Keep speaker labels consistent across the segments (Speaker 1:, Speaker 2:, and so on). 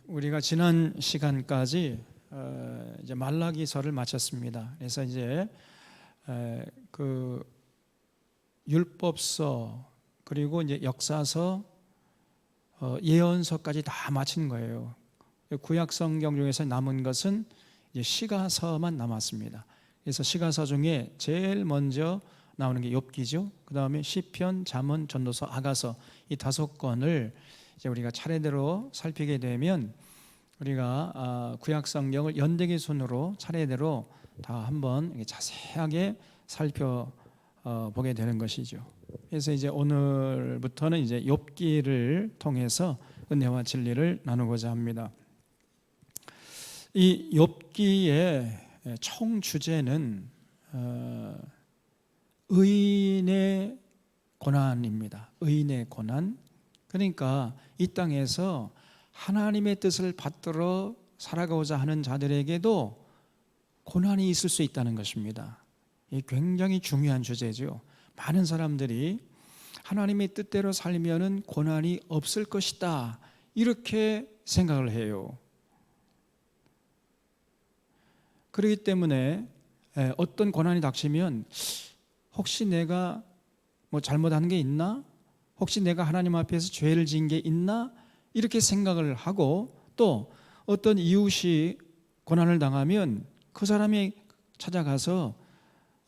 Speaker 1: 우리가 지난 시간까지 이제 말라기서를 마쳤습니다. 그래서 이제 그 율법서 그리고 이제 역사서, 예언서까지 다 마친 거예요. 구약 성경 중에서 남은 것은 이제 시가서만 남았습니다. 그래서 시가서 중에 제일 먼저 나오는 게 욥기죠. 그 다음에 시편, 잠언, 전도서, 아가서, 이 5권을 이제 우리가 차례대로 살피게 되면 우리가 구약 성경을 연대기 순으로 차례대로 다 한번 자세하게 살펴보게 되는 것이죠. 그래서 이제 오늘부터는 이제 욥기를 통해서 은혜와 진리를 나누고자 합니다. 이 욥기의 총 주제는 의인의 고난입니다. 의인의 고난. 그러니까 이 땅에서 하나님의 뜻을 받들어 살아가고자 하는 자들에게도 고난이 있을 수 있다는 것입니다. 이 굉장히 중요한 주제죠. 많은 사람들이 하나님의 뜻대로 살면은 고난이 없을 것이다, 이렇게 생각을 해요. 그렇기 때문에 어떤 고난이 닥치면 혹시 내가 뭐 잘못한 게 있나? 혹시 내가 하나님 앞에서 죄를 지은 게 있나? 이렇게 생각을 하고, 또 어떤 이웃이 고난을 당하면 그 사람이 찾아가서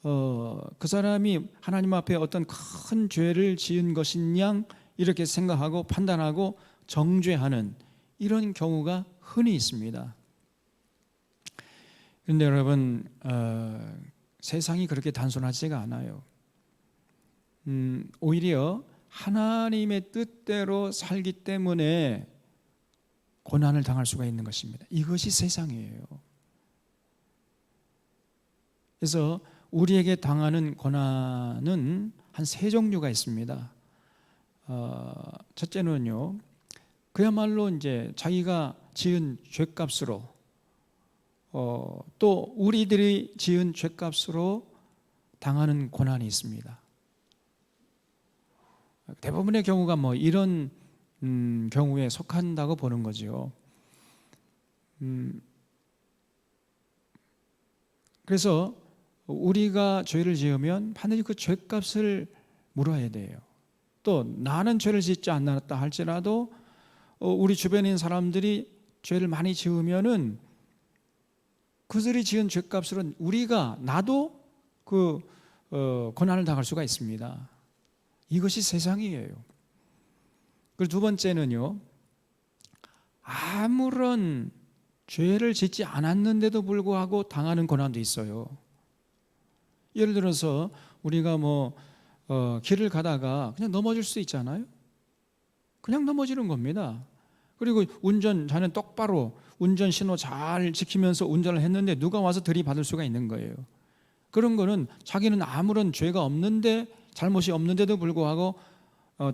Speaker 1: 그 사람이 하나님 앞에 어떤 큰 죄를 지은 것인 양 이렇게 생각하고 판단하고 정죄하는 이런 경우가 흔히 있습니다. 그런데 여러분, 세상이 그렇게 단순하지가 않아요. 오히려 하나님의 뜻대로 살기 때문에 고난을 당할 수가 있는 것입니다. 이것이 세상이에요. 그래서 우리에게 당하는 고난은 한 3종류가 있습니다. 첫째는요, 그야말로 이제 자기가 지은 죄값으로, 또 우리들이 지은 죄값으로 당하는 고난이 있습니다. 대부분의 경우가 뭐 이런 경우에 속한다고 보는 거죠. 그래서 우리가 죄를 지으면 반드시 그 죄값을 물어야 돼요. 또 나는 죄를 짓지 않았다 할지라도 우리 주변에 있는 사람들이 죄를 많이 지으면은 그들이 지은 죄값으로 나도 그 고난을 당할 수가 있습니다. 이것이 세상이에요. 그리고 두 번째는요, 아무런 죄를 짓지 않았는데도 불구하고 당하는 고난도 있어요. 예를 들어서 우리가 길을 가다가 그냥 넘어질 수 있잖아요. 그냥 넘어지는 겁니다. 그리고 자는 똑바로 운전 신호 잘 지키면서 운전을 했는데 누가 와서 들이받을 수가 있는 거예요. 그런 거는 자기는 아무런 죄가 없는데, 잘못이 없는데도 불구하고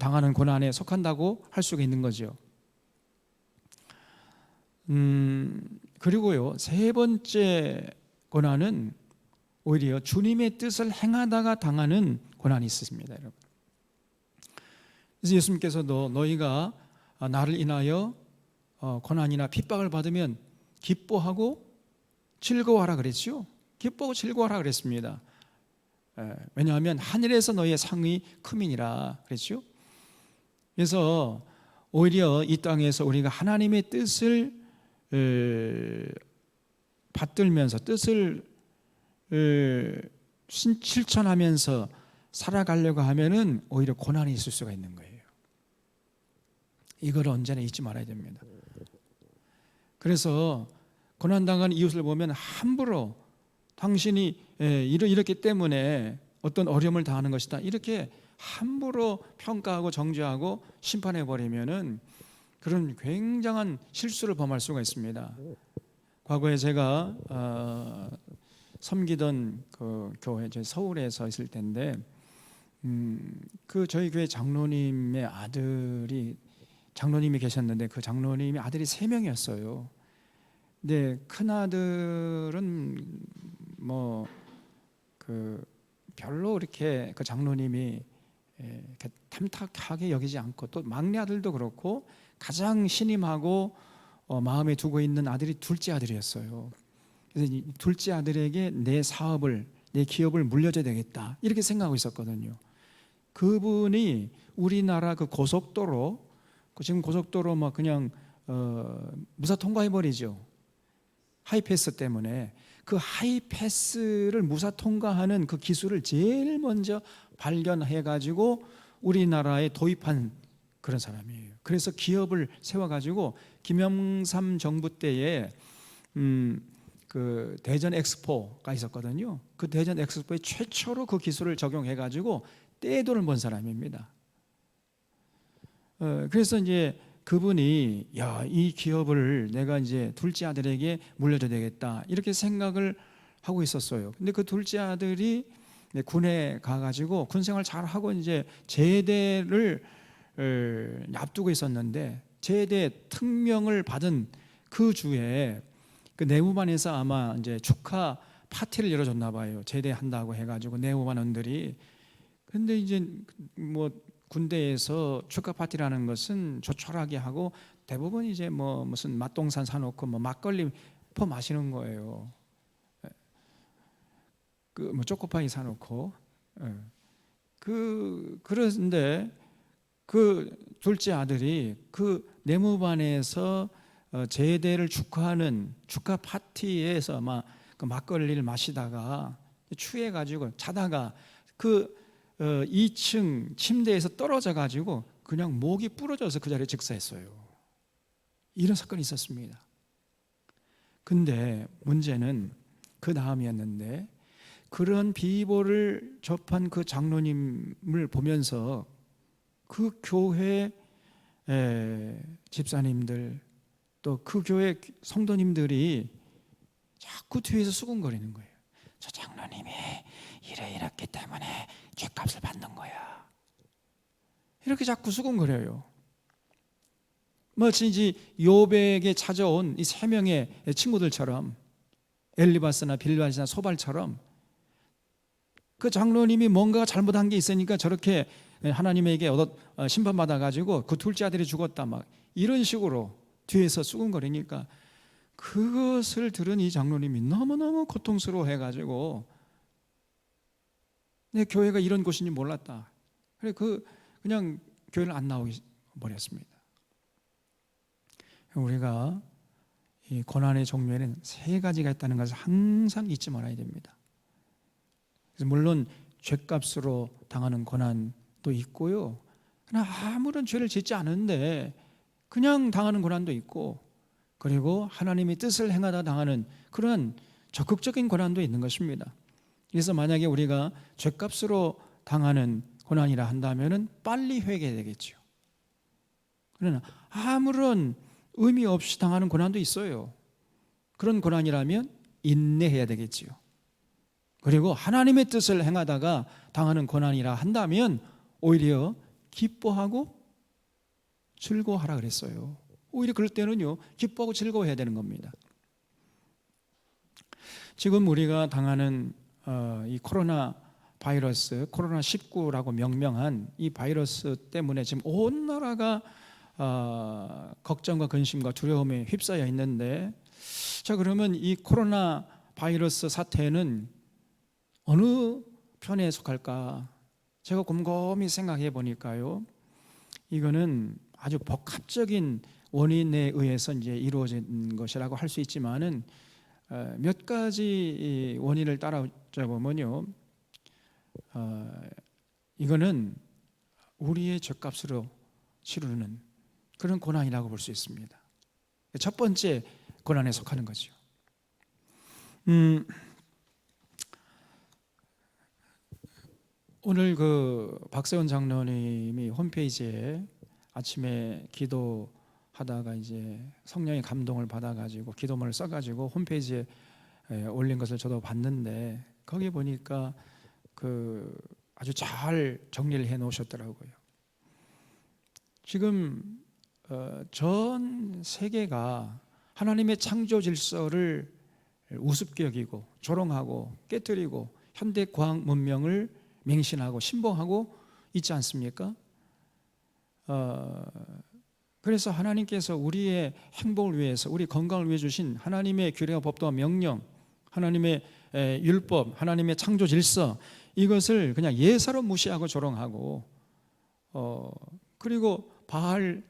Speaker 1: 당하는 고난에 속한다고 할 수가 있는 거죠. 그리고요, 3번째 고난은 오히려 주님의 뜻을 행하다가 당하는 고난이 있습니다, 여러분. 그래서 예수님께서도 너희가 나를 인하여 고난이나 핍박을 받으면 기뻐하고 즐거워하라 그랬죠. 기뻐하고 즐거워하라 그랬습니다. 왜냐하면 하늘에서 너희의 상이 크민이라 그랬죠. 그래서 오히려 이 땅에서 우리가 하나님의 뜻을 받들면서 뜻을 실천하면서 살아가려고 하면은 오히려 고난이 있을 수가 있는 거예요. 이걸 언제나 잊지 말아야 됩니다. 그래서 고난당한 이웃을 보면 함부로 당신이 이렇기 때문에 어떤 어려움을 당하는 것이다, 이렇게 함부로 평가하고 정죄하고 심판해버리면은 그런 굉장한 실수를 범할 수가 있습니다. 과거에 제가 섬기던 그 교회, 서울에서 있을 때인데, 저희 교회 장로님의 장로님이 계셨는데 그 장로님의 아들이 3명이었어요. 근데 큰 아들은 별로 이렇게 그 장로님이 탐탁하게 여기지 않고, 또 막내 아들도 그렇고 가장 신임하고 마음에 두고 있는 아들이 둘째 아들이었어요. 그래서 이 둘째 아들에게 내 사업을, 내 기업을 물려줘야 되겠다 이렇게 생각하고 있었거든요. 그분이 우리나라 그 고속도로, 지금 고속도로 막 그냥 무사 통과해버리죠. 하이패스 때문에. 그 하이패스를 무사 통과하는 그 기술을 제일 먼저 발견해가지고 우리나라에 도입한 그런 사람이에요. 그래서 기업을 세워가지고 김영삼 정부 때에 그 대전 엑스포가 있었거든요. 그 대전 엑스포에 최초로 그 기술을 적용해가지고 떼돈을 번 사람입니다. 그래서 이제 그분이 이 기업을 내가 이제 둘째 아들에게 물려줘야 되겠다 이렇게 생각을 하고 있었어요. 근데 그 둘째 아들이 군에 가가지고 군 생활 잘 하고 이제 제대를 앞두고 있었는데 제대 특명을 받은 그 주에 그 내무반에서 아마 이제 축하 파티를 열어줬나 봐요. 제대한다고 해가지고 내무반원들이. 근데 이제 뭐 군대에서 축하 파티라는 것은 조촐하게 하고 대부분 이제 뭐 무슨 맛동산 사놓고 뭐 막걸리 퍼 마시는 거예요. 그 뭐 초코파이 사놓고. 그런데 그 둘째 아들이 그 내무반에서 제대를 축하하는 축하 파티에서 막 그 막걸리를 마시다가 취해가지고 자다가 그 2층 침대에서 떨어져 가지고 그냥 목이 부러져서 그 자리에 즉사했어요. 이런 사건이 있었습니다. 근데 문제는 그 다음이었는데 그런 비보를 접한 그 장로님을 보면서 그 교회 집사님들 또 그 교회 성도님들이 자꾸 뒤에서 수군거리는 거예요. 저 장로님이 이랬기 때문에 죗값을 받는 거야. 이렇게 자꾸 수군거려요. 마치 욥에게 찾아온 이 세 명의 친구들처럼 엘리바스나 빌닷이나 소발처럼 그 장로님이 뭔가 잘못한 게 있으니까 저렇게 하나님에게 심판받아 가지고 그 둘째 아들이 죽었다 막 이런 식으로 뒤에서 수군거리니까 그것을 들은 이 장로님이 너무너무 고통스러워해 가지고 내 교회가 이런 곳인지 몰랐다. 그래 그냥 교회를 안 나오게 버렸습니다. 우리가 이 고난의 종류에는 세 가지가 있다는 것을 항상 잊지 말아야 됩니다. 그래서 물론 죗값으로 당하는 고난도 있고요. 그러나 아무런 죄를 짓지 않은데 그냥 당하는 고난도 있고, 그리고 하나님의 뜻을 행하다 당하는 그런 적극적인 고난도 있는 것입니다. 그래서 만약에 우리가 죗값으로 당하는 고난이라 한다면 빨리 회개해야 되겠죠. 그러나 아무런 의미 없이 당하는 고난도 있어요. 그런 고난이라면 인내해야 되겠지요. 그리고 하나님의 뜻을 행하다가 당하는 고난이라 한다면 오히려 기뻐하고 즐거워하라 그랬어요. 오히려 그럴 때는요, 기뻐하고 즐거워해야 되는 겁니다. 지금 우리가 당하는 이 코로나 바이러스, 코로나19라고 명명한 이 바이러스 때문에 지금 온 나라가 걱정과 근심과 두려움에 휩싸여 있는데, 자 그러면 이 코로나 바이러스 사태는 어느 편에 속할까? 제가 곰곰이 생각해 보니까요, 이거는 아주 복합적인 원인에 의해서 이제 이루어진 것이라고 할 수 있지만은 몇 가지 원인을 따라잡아 보면요, 이거는 우리의 죗값으로 치르는 그런 고난이라고 볼 수 있습니다. 첫 번째 고난에 속하는 거죠. 오늘 그 박세원 장로님이 홈페이지에 아침에 기도하다가 이제 성령의 감동을 받아가지고 기도문을 써가지고 홈페이지에 올린 것을 저도 봤는데, 거기 보니까 그 아주 잘 정리를 해 놓으셨더라고요. 지금 전 세계가 하나님의 창조 질서를 우습게 여기고 조롱하고 깨뜨리고 현대 과학 문명을 맹신하고 신봉하고 있지 않습니까? 그래서 하나님께서 우리의 행복을 위해서, 우리 건강을 위해 주신 하나님의 규례와 법도와 명령, 하나님의 율법, 하나님의 창조 질서, 이것을 그냥 예사로 무시하고 조롱하고 그리고 바알을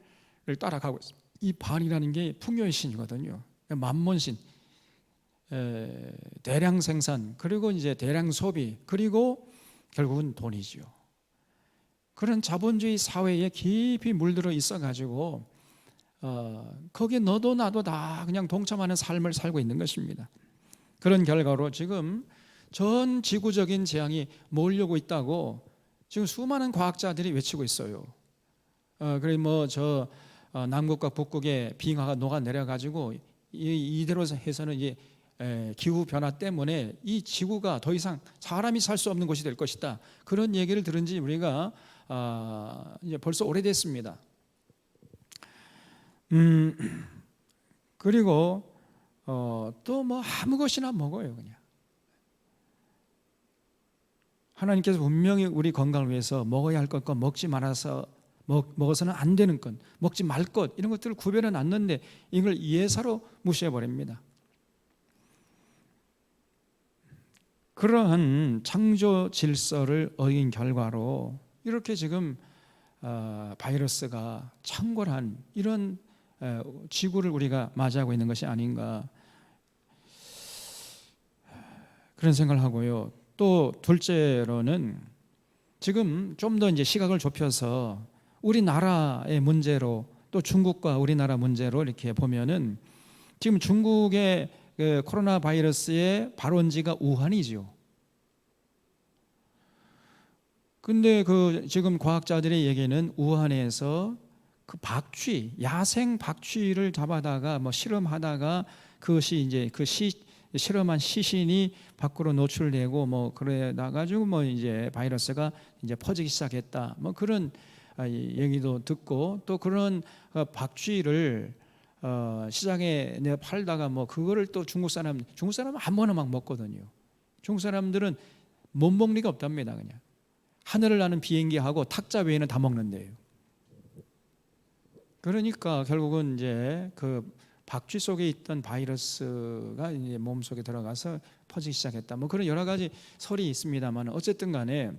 Speaker 1: 따라가고 있습니다. 이 바알이라는 게 풍요의 신이거든요. 만몬신, 대량 생산, 그리고 이제 대량 소비, 그리고 결국은 돈이지요. 그런 자본주의 사회에 깊이 물들어 있어가지고 거기에 너도 나도 다 그냥 동참하는 삶을 살고 있는 것입니다. 그런 결과로 지금 전 지구적인 재앙이 몰려오고 있다고 지금 수많은 과학자들이 외치고 있어요. 그래 저 남극과 북극의 빙하가 녹아 내려가지고 이대로 해서는 이제 기후 변화 때문에 이 지구가 더 이상 사람이 살 수 없는 곳이 될 것이다. 그런 얘기를 들은 지 우리가 이제 벌써 오래됐습니다. 그리고 또 뭐 아무 것이나 먹어요. 그냥 하나님께서 분명히 우리 건강을 위해서 먹어야 할 것과 먹지 말아서 먹어서는 안 되는 것, 먹지 말 것, 이런 것들을 구별해 놨는데 이걸 예사로 무시해 버립니다. 그러한 창조 질서를 어긴 결과로 이렇게 지금 바이러스가 창궐한 이런 지구를 우리가 맞이하고 있는 것이 아닌가, 그런 생각을 하고요. 또 둘째로는 지금 좀 더 이제 시각을 좁혀서 우리나라의 문제로, 또 중국과 우리나라 문제로 이렇게 보면은 지금 중국의 그 코로나 바이러스의 발원지가 우한이죠. 근데 지금 과학자들의 얘기는 우한에서 그 박쥐, 야생 박쥐를 잡아다가 실험하다가 그것이 이제 실험한 시신이 밖으로 노출되고 그래 나가지고 이제 바이러스가 이제 퍼지기 시작했다. 그런 얘기도 듣고, 또 그런 박쥐를 시장에 내가 팔다가 그거를 또 중국 사람은 아무거나 막 먹거든요. 중국 사람들은 못 먹는 게 없답니다. 그냥 하늘을 나는 비행기하고 탁자 외에는 다 먹는데요. 그러니까 결국은 이제 그 박쥐 속에 있던 바이러스가 이제 몸 속에 들어가서 퍼지기 시작했다. 그런 여러 가지 설이 있습니다만 어쨌든 간에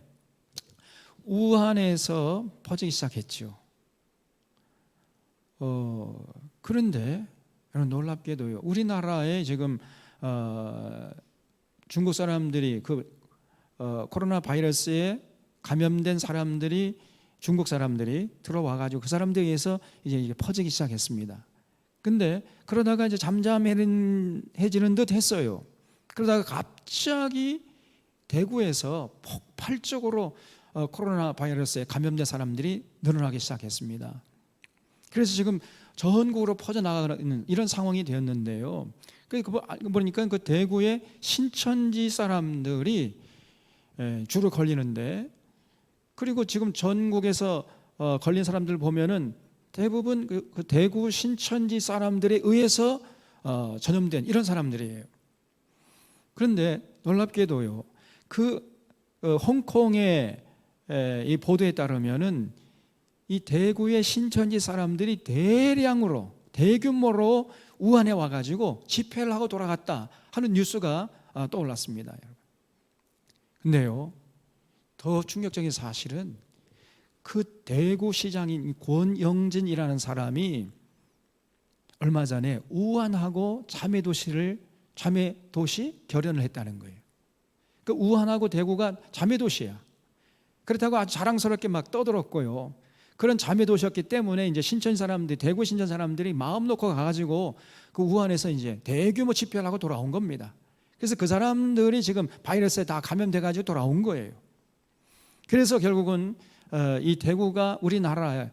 Speaker 1: 우한에서 퍼지기 시작했죠. 그런데 여러분 놀랍게도요, 우리나라에 지금 중국 사람들이 코로나 바이러스에 감염된 사람들이, 중국 사람들이 들어와가지고 그 사람들에 의해서 이제 퍼지기 시작했습니다. 근데 그러다가 이제 잠잠해지는 듯 했어요. 그러다가 갑자기 대구에서 폭발적으로 코로나 바이러스에 감염된 사람들이 늘어나기 시작했습니다. 그래서 지금 전국으로 퍼져나가는 이런 상황이 되었는데요. 보니까 그 대구의 신천지 사람들이 주로 걸리는데, 그리고 지금 전국에서 걸린 사람들 보면은 대부분 그 대구 신천지 사람들에 의해서 전염된 이런 사람들이에요. 그런데 놀랍게도요, 홍콩의 이 보도에 따르면은 이 대구의 신천지 사람들이 대규모로 우한에 와가지고 집회를 하고 돌아갔다 하는 뉴스가 떠올랐습니다, 여러분. 근데요, 더 충격적인 사실은 그 대구 시장인 권영진이라는 사람이 얼마 전에 우한하고 자매도시 결연을 했다는 거예요. 그 우한하고 대구가 자매도시야. 그렇다고 아주 자랑스럽게 막 떠들었고요. 그런 자매도시였기 때문에 이제 대구 신천 사람들이 마음 놓고 가가지고 그 우한에서 이제 대규모 집회를 하고 돌아온 겁니다. 그래서 그 사람들이 지금 바이러스에 다 감염돼가지고 돌아온 거예요. 그래서 결국은 이 대구가 우리나라에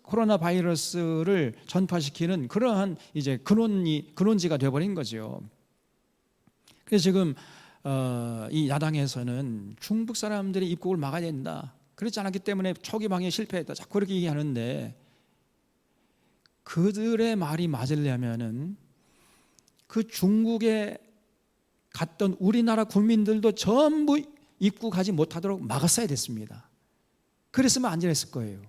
Speaker 1: 코로나 바이러스를 전파시키는 그러한 이제 근원지가 되어버린 거죠. 그래서 지금 이 야당에서는 중국 사람들이 입국을 막아야 된다, 그렇지 않았기 때문에 초기 방역에 실패했다, 자꾸 그렇게 얘기하는데, 그들의 말이 맞으려면은 그 중국에 갔던 우리나라 국민들도 전부 입국하지 못하도록 막았어야 됐습니다. 그랬으면 안전했을 거예요.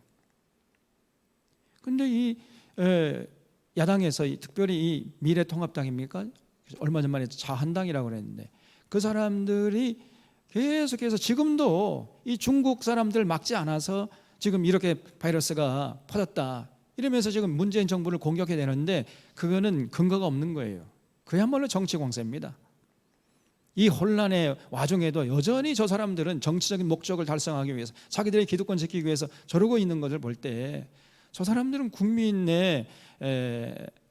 Speaker 1: 근데 이 야당에서 특별히 이 미래통합당입니까? 얼마 전만에 자한당이라고 그랬는데 그 사람들이 계속해서 지금도 이 중국 사람들 막지 않아서 지금 이렇게 바이러스가 퍼졌다 이러면서 지금 문재인 정부를 공격해야 되는데 그거는 근거가 없는 거예요. 그야말로 정치 공세입니다. 이 혼란의 와중에도 여전히 저 사람들은 정치적인 목적을 달성하기 위해서 자기들의 기득권 지키기 위해서 저러고 있는 것을 볼 때 저 사람들은 국민의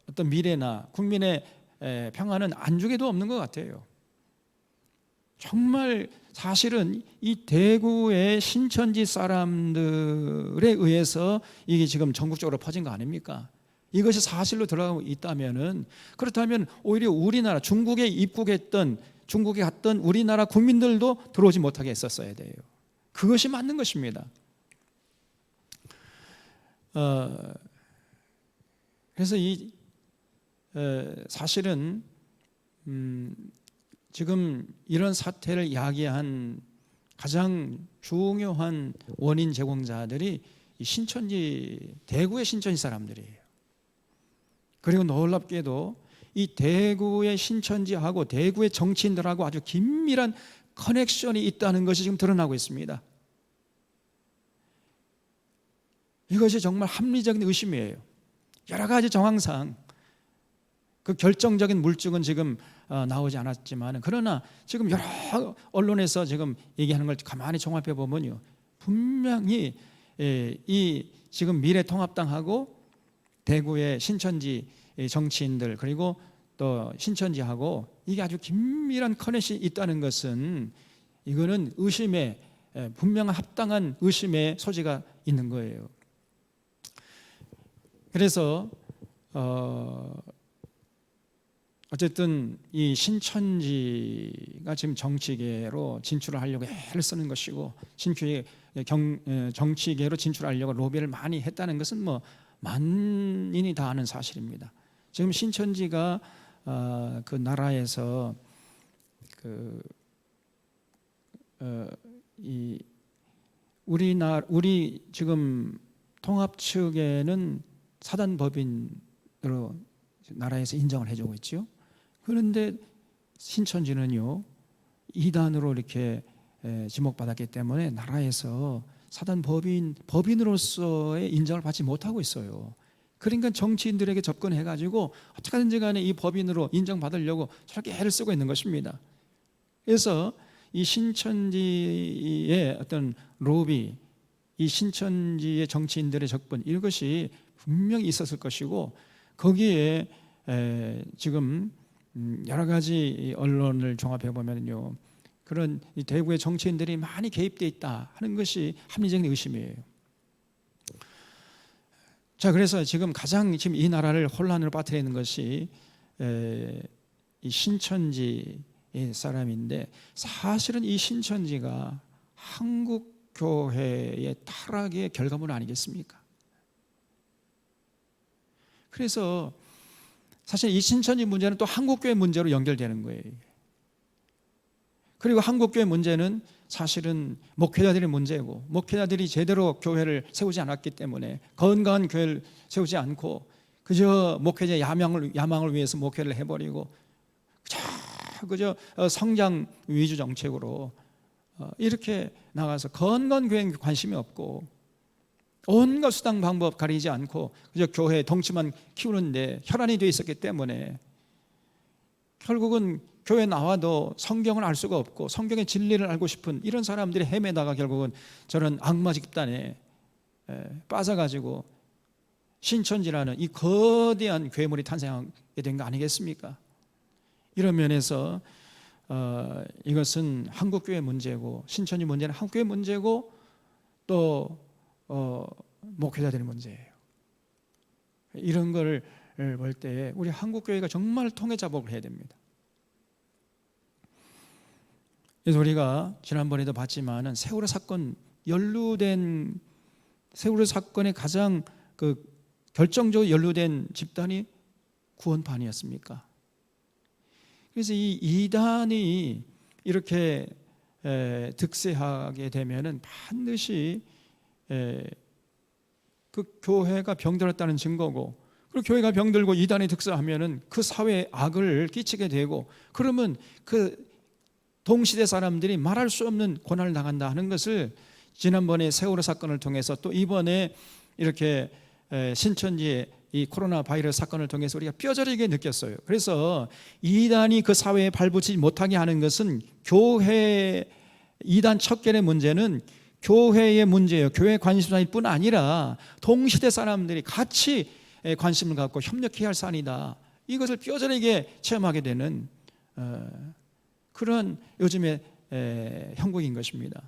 Speaker 1: 어떤 미래나 국민의 평화는 안중에도 없는 것 같아요. 정말 사실은 이 대구의 신천지 사람들에 의해서 이게 지금 전국적으로 퍼진 거 아닙니까? 이것이 사실로 들어가고 있다면은 그렇다면 오히려 우리나라 중국에 입국했던 중국에 갔던 우리나라 국민들도 들어오지 못하게 했었어야 돼요. 그것이 맞는 것입니다. 그래서 이 사실은 지금 이런 사태를 야기한 가장 중요한 원인 제공자들이 이 신천지 대구의 신천지 사람들이에요. 그리고 놀랍게도 이 대구의 신천지하고 대구의 정치인들하고 아주 긴밀한 커넥션이 있다는 것이 지금 드러나고 있습니다. 이것이 정말 합리적인 의심이에요. 여러 가지 정황상 그 결정적인 물증은 지금 나오지 않았지만 그러나 지금 여러 언론에서 지금 얘기하는 걸 가만히 종합해 보면요, 분명히 이 지금 미래통합당하고 대구의 신천지 정치인들 그리고 또 신천지하고 이게 아주 긴밀한 커넥션이 있다는 것은 이거는 의심에 분명한 합당한 의심의 소지가 있는 거예요. 그래서 어쨌든 이 신천지가 지금 정치계로 진출을 하려고 애를 쓰는 것이고 정치계로 진출하려고 로비를 많이 했다는 것은 뭐 만인이 다 아는 사실입니다. 지금 신천지가 그 나라에서 우리 지금 통합 측에는 사단 법인으로 나라에서 인정을 해주고 있죠. 그런데 신천지는요 이단으로 이렇게 지목받았기 때문에 나라에서 사단 법인으로서의 인정을 받지 못하고 있어요. 그러니까 정치인들에게 접근해가지고 어떻게든지 간에 이 법인으로 인정받으려고 저렇게 애를 쓰고 있는 것입니다. 그래서 이 신천지의 어떤 로비, 이 신천지의 정치인들의 접근 이것이 분명히 있었을 것이고 거기에 지금 여러 가지 언론을 종합해 보면요 그런 대구의 정치인들이 많이 개입되어 있다 하는 것이 합리적인 의심이에요. 자, 그래서 지금 가장 지금 이 나라를 혼란으로 빠뜨리는 것이 이 신천지 사람인데 사실은 이 신천지가 한국 교회의 타락의 결과물 아니겠습니까? 그래서 사실 이 신천지 문제는 또 한국교회 문제로 연결되는 거예요. 그리고 한국교회 문제는 사실은 목회자들의 문제고 목회자들이 제대로 교회를 세우지 않았기 때문에 건강한 교회를 세우지 않고 그저 목회자의 야망을 위해서 목회를 해버리고 그저 성장 위주 정책으로 이렇게 나가서 건강한 교회에 관심이 없고 온갖 수단 방법 가리지 않고 그저 교회 덩치만 키우는데 혈안이 되어 있었기 때문에 결국은 교회 나와도 성경을 알 수가 없고 성경의 진리를 알고 싶은 이런 사람들이 헤매다가 결국은 저런 악마 집단에 빠져가지고 신천지라는 이 거대한 괴물이 탄생하게 된 거 아니겠습니까? 이런 면에서 이것은 한국교회 문제고 신천지 문제는 한국교회 문제고 또 목회자들의 문제예요. 이런 걸 볼 때 우리 한국교회가 정말 통해작업을 해야 됩니다. 그래서 우리가 지난번에도 봤지만은 세월호 사건에 가장 결정적으로 연루된 집단이 구원파니였습니까? 그래서 이 이단이 이렇게 득세하게 되면은 반드시 그 교회가 병들었다는 증거고, 그리고 교회가 병들고 이단이 득세하면은 그 사회에 악을 끼치게 되고, 그러면 그 동시대 사람들이 말할 수 없는 고난을 당한다 하는 것을 지난번에 세월호 사건을 통해서, 또 이번에 이렇게 신천지의 이 코로나 바이러스 사건을 통해서 우리가 뼈저리게 느꼈어요. 그래서 이단이 그 사회에 발붙이지 못하게 하는 것은 교회, 이단 척결의 문제는 교회의 문제예요. 교회 관심사일 뿐 아니라 동시대 사람들이 같이 관심을 갖고 협력해야 할 사안이다. 이것을 뼈저리게 체험하게 되는 그런 요즘의 형국인 것입니다.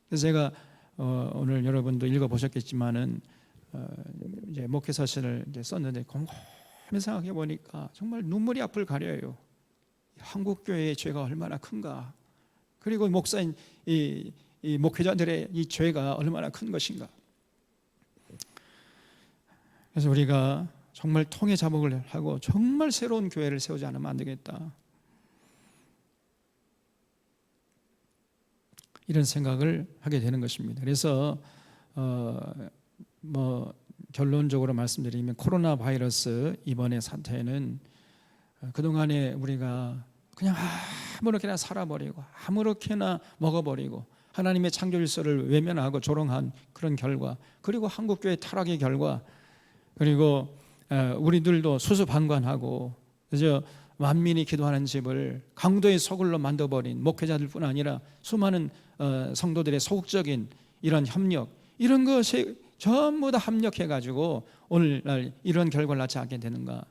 Speaker 1: 그래서 제가 오늘 여러분도 읽어보셨겠지만은 이제 목회서신을 이제 썼는데 곰곰이 생각해 보니까 정말 눈물이 앞을 가려요. 한국 교회의 죄가 얼마나 큰가, 그리고 목사인 이 목회자들의 이 죄가 얼마나 큰 것인가. 그래서 우리가 정말 통해 자복을 하고 정말 새로운 교회를 세우지 않으면 안 되겠다, 이런 생각을 하게 되는 것입니다. 그래서 결론적으로 말씀드리면 코로나 바이러스 이번의 사태는 그동안에 우리가 그냥 아무렇게나 살아버리고 아무렇게나 먹어버리고 하나님의 창조 질서를 외면하고 조롱한 그런 결과, 그리고 한국교회 타락의 결과, 그리고 우리들도 수수방관하고 그저 만민이 기도하는 집을 강도의 소굴로 만들어버린 목회자들뿐 아니라 수많은 성도들의 소극적인 이런 협력, 이런 것이 전부 다 합력해가지고 오늘날 이런 결과를 낳지 않게 되는가,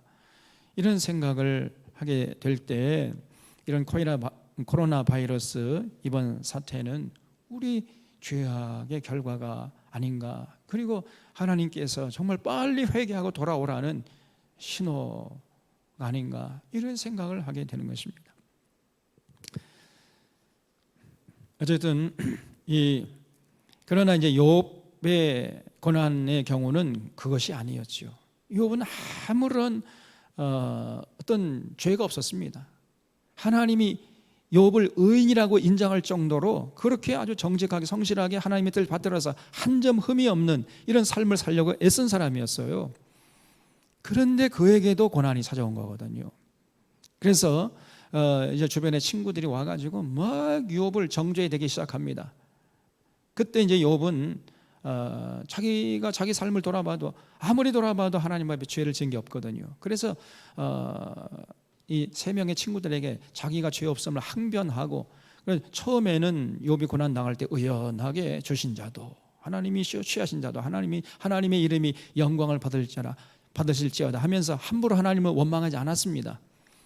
Speaker 1: 이런 생각을 하게 될 때 이런 코로나 바이러스 이번 사태는 우리 죄악의 결과가 아닌가, 그리고 하나님께서 정말 빨리 회개하고 돌아오라는 신호가 아닌가, 이런 생각을 하게 되는 것입니다. 어쨌든 그러나 이제 욥의 고난의 경우는 그것이 아니었죠. 욥은 아무런 어떤 죄가 없었습니다. 하나님이 욥을 의인이라고 인정할 정도로 그렇게 아주 정직하게 성실하게 하나님의 뜻을 받들어서 한 점 흠이 없는 이런 삶을 살려고 애쓴 사람이었어요. 그런데 그에게도 고난이 찾아온 거거든요. 그래서 이제 주변에 친구들이 와가지고 막 욥을 정죄해 대기 시작합니다. 그때 이제 욥은 자기가 자기 삶을 돌아봐도 아무리 돌아봐도 하나님 앞에 죄를 지은 게 없거든요. 그래서 이 세 명의 친구들에게 자기가 죄 없음을 항변하고, 처음에는 욥이 고난 당할 때 의연하게 주신 자도 하나님이 취하신 자도 하나님의 이름이 영광을 받으실지어다 하면서 함부로 하나님을 원망하지 않았습니다.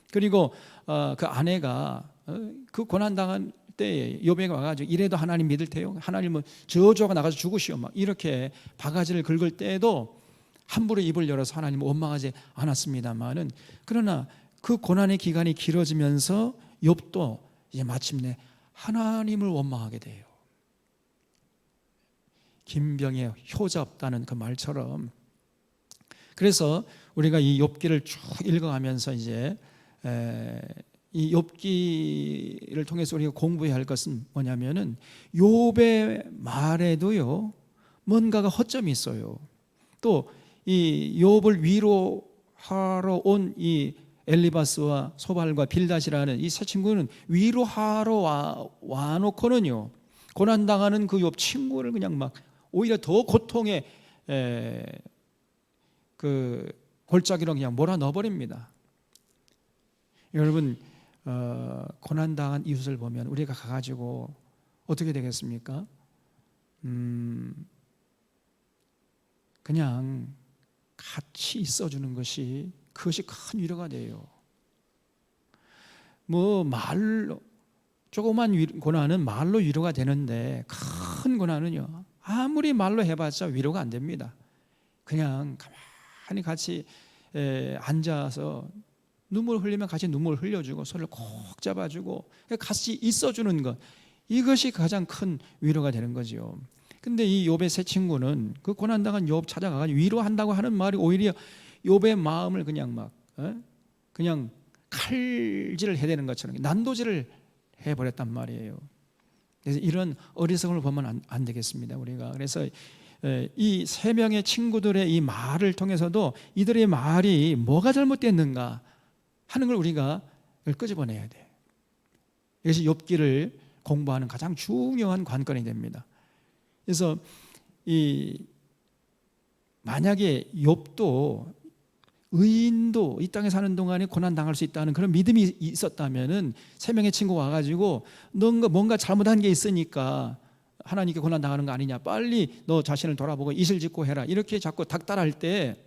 Speaker 1: 그리고 그 아내가 그 고난 당한 때 욥에게 와가지고 이래도 하나님 믿을 테요, 하나님은 저주가 나가서 죽으시오, 막 이렇게 바가지를 긁을 때에도 함부로 입을 열어서 하나님을 원망하지 않았습니다만은, 그러나 그 고난의 기간이 길어지면서 욥도 이제 마침내 하나님을 원망하게 돼요. 김병의 효자 없다는 그 말처럼. 그래서 우리가 이 욥기를 쭉 읽어가면서 이제 이 욥기를 통해서 우리가 공부해야 할 것은 뭐냐면은 욥의 말에도요 뭔가가 허점이 있어요. 또 이 욥을 위로하러 온 이 엘리바스와 소발과 빌닷이라는 이 세 친구는 위로하러 와놓고는요 고난당하는 그 욥 친구를 그냥 막 오히려 더 고통에 그 골짜기로 그냥 몰아 넣어버립니다. 여러분 고난당한 이웃을 보면 우리가 가가지고 어떻게 되겠습니까? 그냥 같이 있어주는 것이, 그것이 큰 위로가 돼요. 뭐 말로, 조그만 고난은 말로 위로가 되는데 큰 고난은요 아무리 말로 해봤자 위로가 안 됩니다. 그냥 가만히 같이 앉아서 눈물 흘리면 같이 눈물 흘려주고 손을 꼭 잡아주고 같이 있어주는 것, 이것이 가장 큰 위로가 되는 거죠. 근데 이 욥의 세 친구는 그 고난당한 욥 찾아가가지고 위로한다고 하는 말이 오히려 욥의 마음을 그냥 막 그냥 칼질을 해야 되는 것처럼 난도질을 해버렸단 말이에요. 그래서 이런 어리석음을 보면 안 되겠습니다, 우리가. 그래서 이 세 명의 친구들의 이 말을 통해서도 이들의 말이 뭐가 잘못됐는가 하는 걸 우리가 끄집어내야 돼. 이것이 욥기를 공부하는 가장 중요한 관건이 됩니다. 그래서 만약에 욥도 의인도 이 땅에 사는 동안에 고난 당할 수 있다는 그런 믿음이 있었다면은 세 명의 친구 와가지고 뭔가 잘못한 게 있으니까 하나님께 고난 당하는 거 아니냐, 빨리 너 자신을 돌아보고 이실 짓고 해라, 이렇게 자꾸 닥달할 때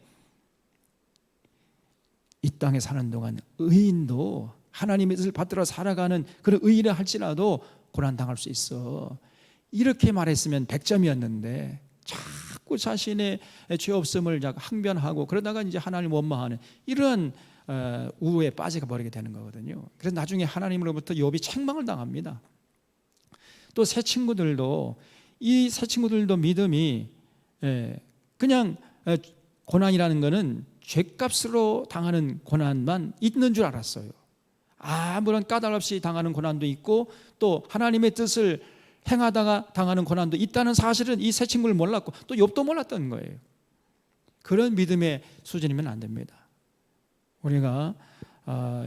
Speaker 1: 이 땅에 사는 동안 의인도 하나님의 뜻을 받들어 살아가는 그런 의인을 할지라도 고난 당할 수 있어, 이렇게 말했으면 100점이었는데 자꾸 자신의 죄 없음을 항변하고 그러다가 이제 하나님을 원망하는 이런 우에 빠져 버리게 되는 거거든요. 그래서 나중에 하나님으로부터 욥이 책망을 당합니다. 또 이 세 친구들도 믿음이 그냥 고난이라는 거는 죄값으로 당하는 고난만 있는 줄 알았어요. 아무런 까닭 없이 당하는 고난도 있고 또 하나님의 뜻을 행하다가 당하는 고난도 있다는 사실은 이 세 친구를 몰랐고 또 욥도 몰랐던 거예요. 그런 믿음의 수준이면 안 됩니다. 우리가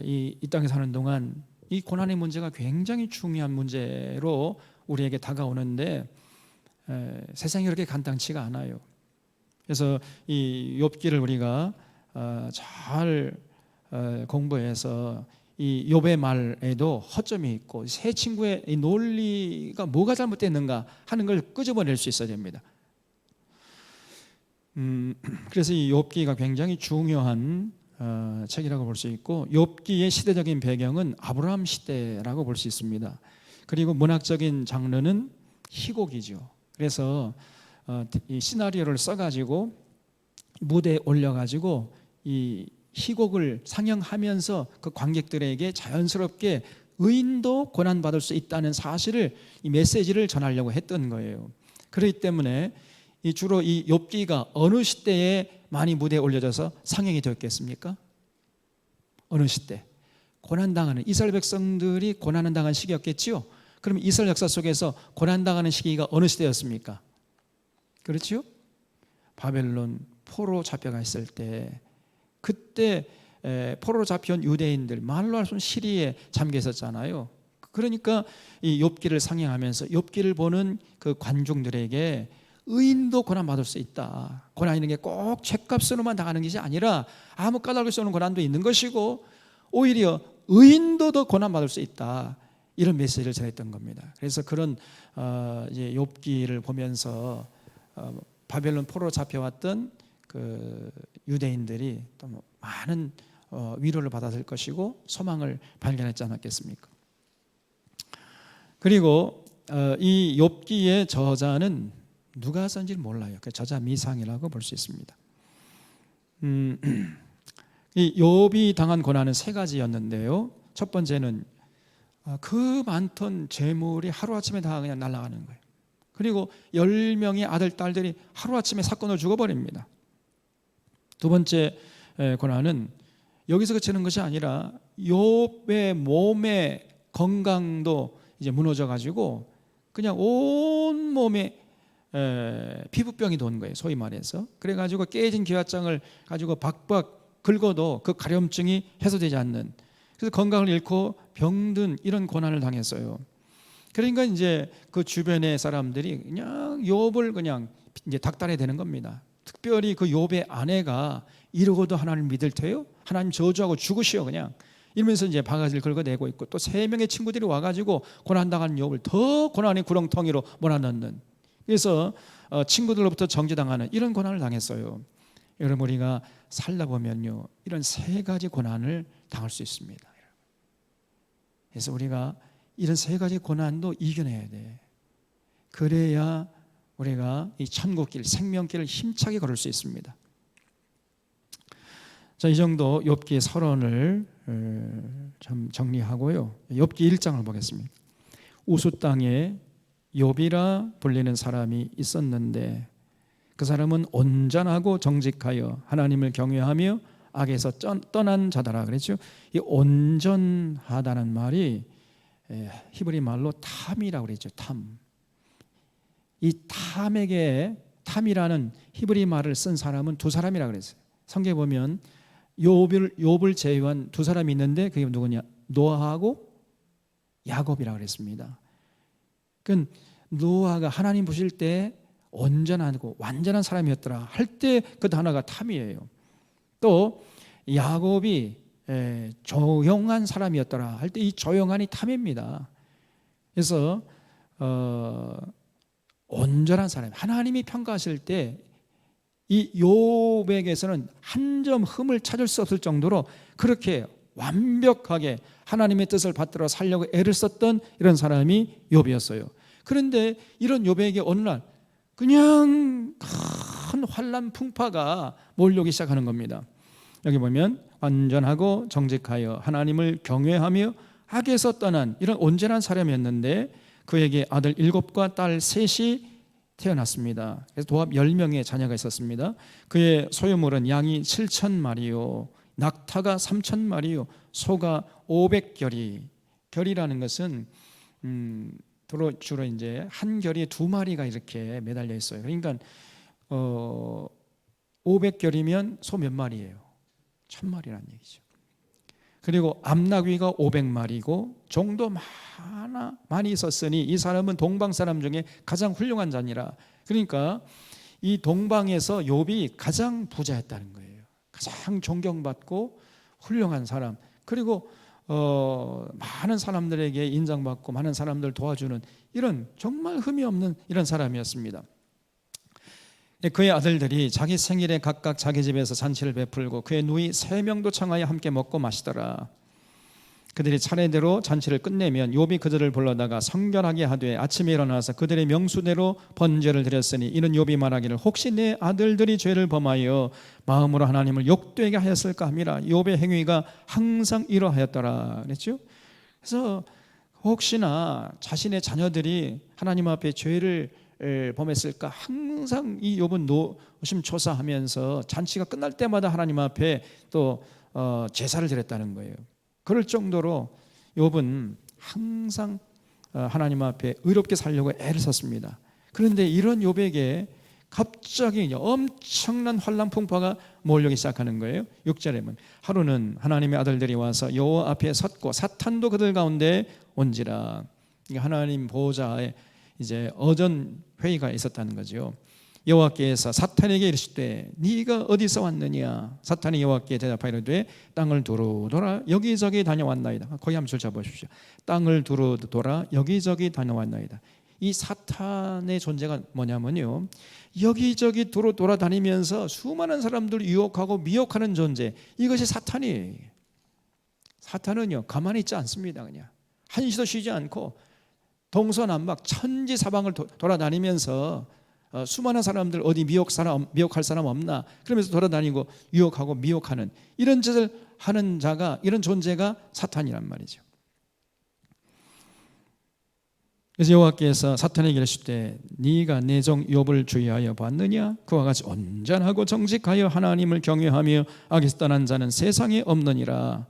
Speaker 1: 이 땅에 사는 동안 이 고난의 문제가 굉장히 중요한 문제로 우리에게 다가오는데 세상이 그렇게 간단치가 않아요. 그래서 이 욥기를 우리가 잘 공부해서 이 욥의 말에도 허점이 있고 세 친구의 이 논리가 뭐가 잘못됐는가 하는 걸 끄집어낼 수 있어야 됩니다. 그래서 이 욥기가 굉장히 중요한 책이라고 볼 수 있고, 욥기의 시대적인 배경은 아브라함 시대라고 볼 수 있습니다. 그리고 문학적인 장르는 희곡이죠. 그래서 이 시나리오를 써가지고 무대에 올려가지고 이 희곡을 상영하면서 그 관객들에게 자연스럽게 의인도 고난받을 수 있다는 사실을, 이 메시지를 전하려고 했던 거예요. 그렇기 때문에 주로 이 욥기가 어느 시대에 많이 무대에 올려져서 상영이 되었겠습니까? 어느 시대? 고난당하는 이스라엘 백성들이 고난을 당한 시기였겠지요. 그럼 이스라엘 역사 속에서 고난당하는 시기가 어느 시대였습니까? 그렇죠? 바벨론 포로 잡혀가 있을 때, 그때 포로로 잡혀온 유대인들, 말로 할 수 없는 시리에 잠겨 있었잖아요. 그러니까 이 욥기를 상영하면서 욥기를 보는 그 관중들에게 의인도 고난받을 수 있다, 고난이라는 게 꼭 죄값으로만 당하는 것이 아니라 아무 까닭 없이 오는 고난도 있는 것이고 오히려 의인도 더 고난받을 수 있다, 이런 메시지를 전했던 겁니다. 그래서 그런 이제 욥기를 보면서 바벨론 포로로 잡혀왔던 그 유대인들이 또 많은 위로를 받았을 것이고 소망을 발견했지 않았겠습니까? 그리고 이 욥기의 저자는 누가 썼는지 몰라요. 그 저자 미상이라고 볼 수 있습니다. 이 욥이 당한 고난은 세 가지였는데요. 첫 번째는 그 많던 재물이 하루아침에 다 그냥 날아가는 거예요. 그리고 10명의 아들, 딸들이 하루아침에 사건을 죽어버립니다. 두 번째 고난은 여기서 그치는 것이 아니라 욥의 몸의 건강도 이제 무너져 가지고 그냥 온 몸에 피부병이 돈 거예요, 소위 말해서. 그래 가지고 깨진 기와장을 가지고 박박 긁어도 그 가려움증이 해소되지 않는, 그래서 건강을 잃고 병든 이런 고난을 당했어요. 그러니까 이제 그 주변의 사람들이 그냥 욥을 그냥 이제 닥달해야 되는 겁니다. 특별히 그 욥의 아내가 이러고도 하나님 믿을 테요? 하나님 저주하고 죽으시오 그냥, 이러면서 이제 바가지를 긁어내고 있고, 또 3명의 친구들이 와가지고 고난당한 욥을 더 고난의 구렁텅이로 몰아넣는, 그래서 친구들로부터 정죄당하는 이런 고난을 당했어요. 여러분, 우리가 살다 보면요, 이런 3가지 고난을 당할 수 있습니다. 그래서 우리가 이런 3가지 고난도 이겨내야 돼. 그래야 우리가 이 천국길, 생명길을 힘차게 걸을 수 있습니다. 자, 이 정도 욥기의 서론을 좀 정리하고요, 욥기 1장을 보겠습니다. 우수 땅에 욥이라 불리는 사람이 있었는데 그 사람은 온전하고 정직하여 하나님을 경외하며 악에서 떠난 자더라 그랬죠. 이 온전하다는 말이 히브리 말로 탐이라고 그랬죠. 탐. 이 탐이라는 히브리 말을 쓴 사람은 두 사람이라 그랬어요. 성경에 보면 욥을 제외한 두 사람이 있는데 그게 누구냐? 노아하고 야곱이라 그랬습니다. 그 노아가 하나님 보실 때 온전하고 완전한 사람이었더라 할 때 그 단어가 탐이에요. 또 야곱이 조용한 사람이었더라 할 때 이 조용한이 탐입니다. 그래서 온전한 사람, 하나님이 평가하실 때 이 욥에게서는 한 점 흠을 찾을 수 없을 정도로 그렇게 완벽하게 하나님의 뜻을 받들어 살려고 애를 썼던 이런 사람이 욥이었어요. 그런데 이런 욥에게 어느 날 그냥 큰 환난 풍파가 몰려오기 시작하는 겁니다. 여기 보면 완전하고 정직하여 하나님을 경외하며 악에서 떠난 이런 온전한 사람이었는데 그에게 아들 7과 딸 3이 태어났습니다. 그래서 도합 10명의 자녀가 있었습니다. 그의 소유물은 양이 7,000마리요 낙타가 3,000마리요 소가 500결이. 결이라는 것은 주로 이제 한 결에 2마리가 이렇게 매달려 있어요. 그러니까 500결이면 소 몇 마리예요? 1,000마리라는 얘기죠. 그리고 암나귀가 500마리고 종도 많이 있었으니 이 사람은 동방 사람 중에 가장 훌륭한 자니라. 그러니까 이 동방에서 욥이 가장 부자였다는 거예요. 가장 존경받고 훌륭한 사람. 그리고 많은 사람들에게 인정받고 많은 사람들 도와주는 이런 정말 흠이 없는 이런 사람이었습니다. 그의 아들들이 자기 생일에 각각 자기 집에서 잔치를 베풀고 그의 누이 3명도 청하여 함께 먹고 마시더라. 그들이 차례대로 잔치를 끝내면 욥이 그들을 불러다가 성결하게 하되 아침에 일어나서 그들의 명수대로 번제를 드렸으니 이는 욥이 말하기를 혹시 내 아들들이 죄를 범하여 마음으로 하나님을 욕되게 하였을까 함이라. 욥의 행위가 항상 이러하였더라 그랬죠. 그래서 혹시나 자신의 자녀들이 하나님 앞에 죄를 범했을까 항상 이 욥은 노심초사하면서 잔치가 끝날 때마다 하나님 앞에 또 제사를 드렸다는 거예요. 그럴 정도로 욥은 항상 하나님 앞에 의롭게 살려고 애를 썼습니다. 그런데 이런 욥에게 갑자기 엄청난 환난 풍파가 몰려오기 시작하는 거예요. 6절에 보면 하루는 하나님의 아들들이 와서 여호와 앞에 섰고 사탄도 그들 가운데 온지라. 하나님 보호자의 이제 어전 회의가 있었다는 거죠. 여호와께서 사탄에게 이르시되 네가 어디서 왔느냐. 사탄이 여호와께 대답하이르되 땅을 두루 돌아 여기저기 다녀왔나이다. 거기 한번 줄 잡으십시오. 땅을 두루 돌아 여기저기 다녀왔나이다. 이 사탄의 존재가 뭐냐면요, 여기저기 두루 돌아다니면서 수많은 사람들을 유혹하고 미혹하는 존재, 이것이 사탄이에요. 사탄은요 가만히 있지 않습니다. 그냥 한시도 쉬지 않고 동서남북 천지사방을 돌아다니면서 수많은 사람들 어디 미혹할 사람 없나 그러면서 돌아다니고 유혹하고 미혹하는 이런 짓을 하는 자가, 이런 존재가 사탄이란 말이죠. 그래서 여호와께서 사탄에게 이르시되 네가 내 종 욥을 주의하여 봤느냐. 그와 같이 온전하고 정직하여 하나님을 경외하며 악에서 떠난 자는 세상에 없느니라.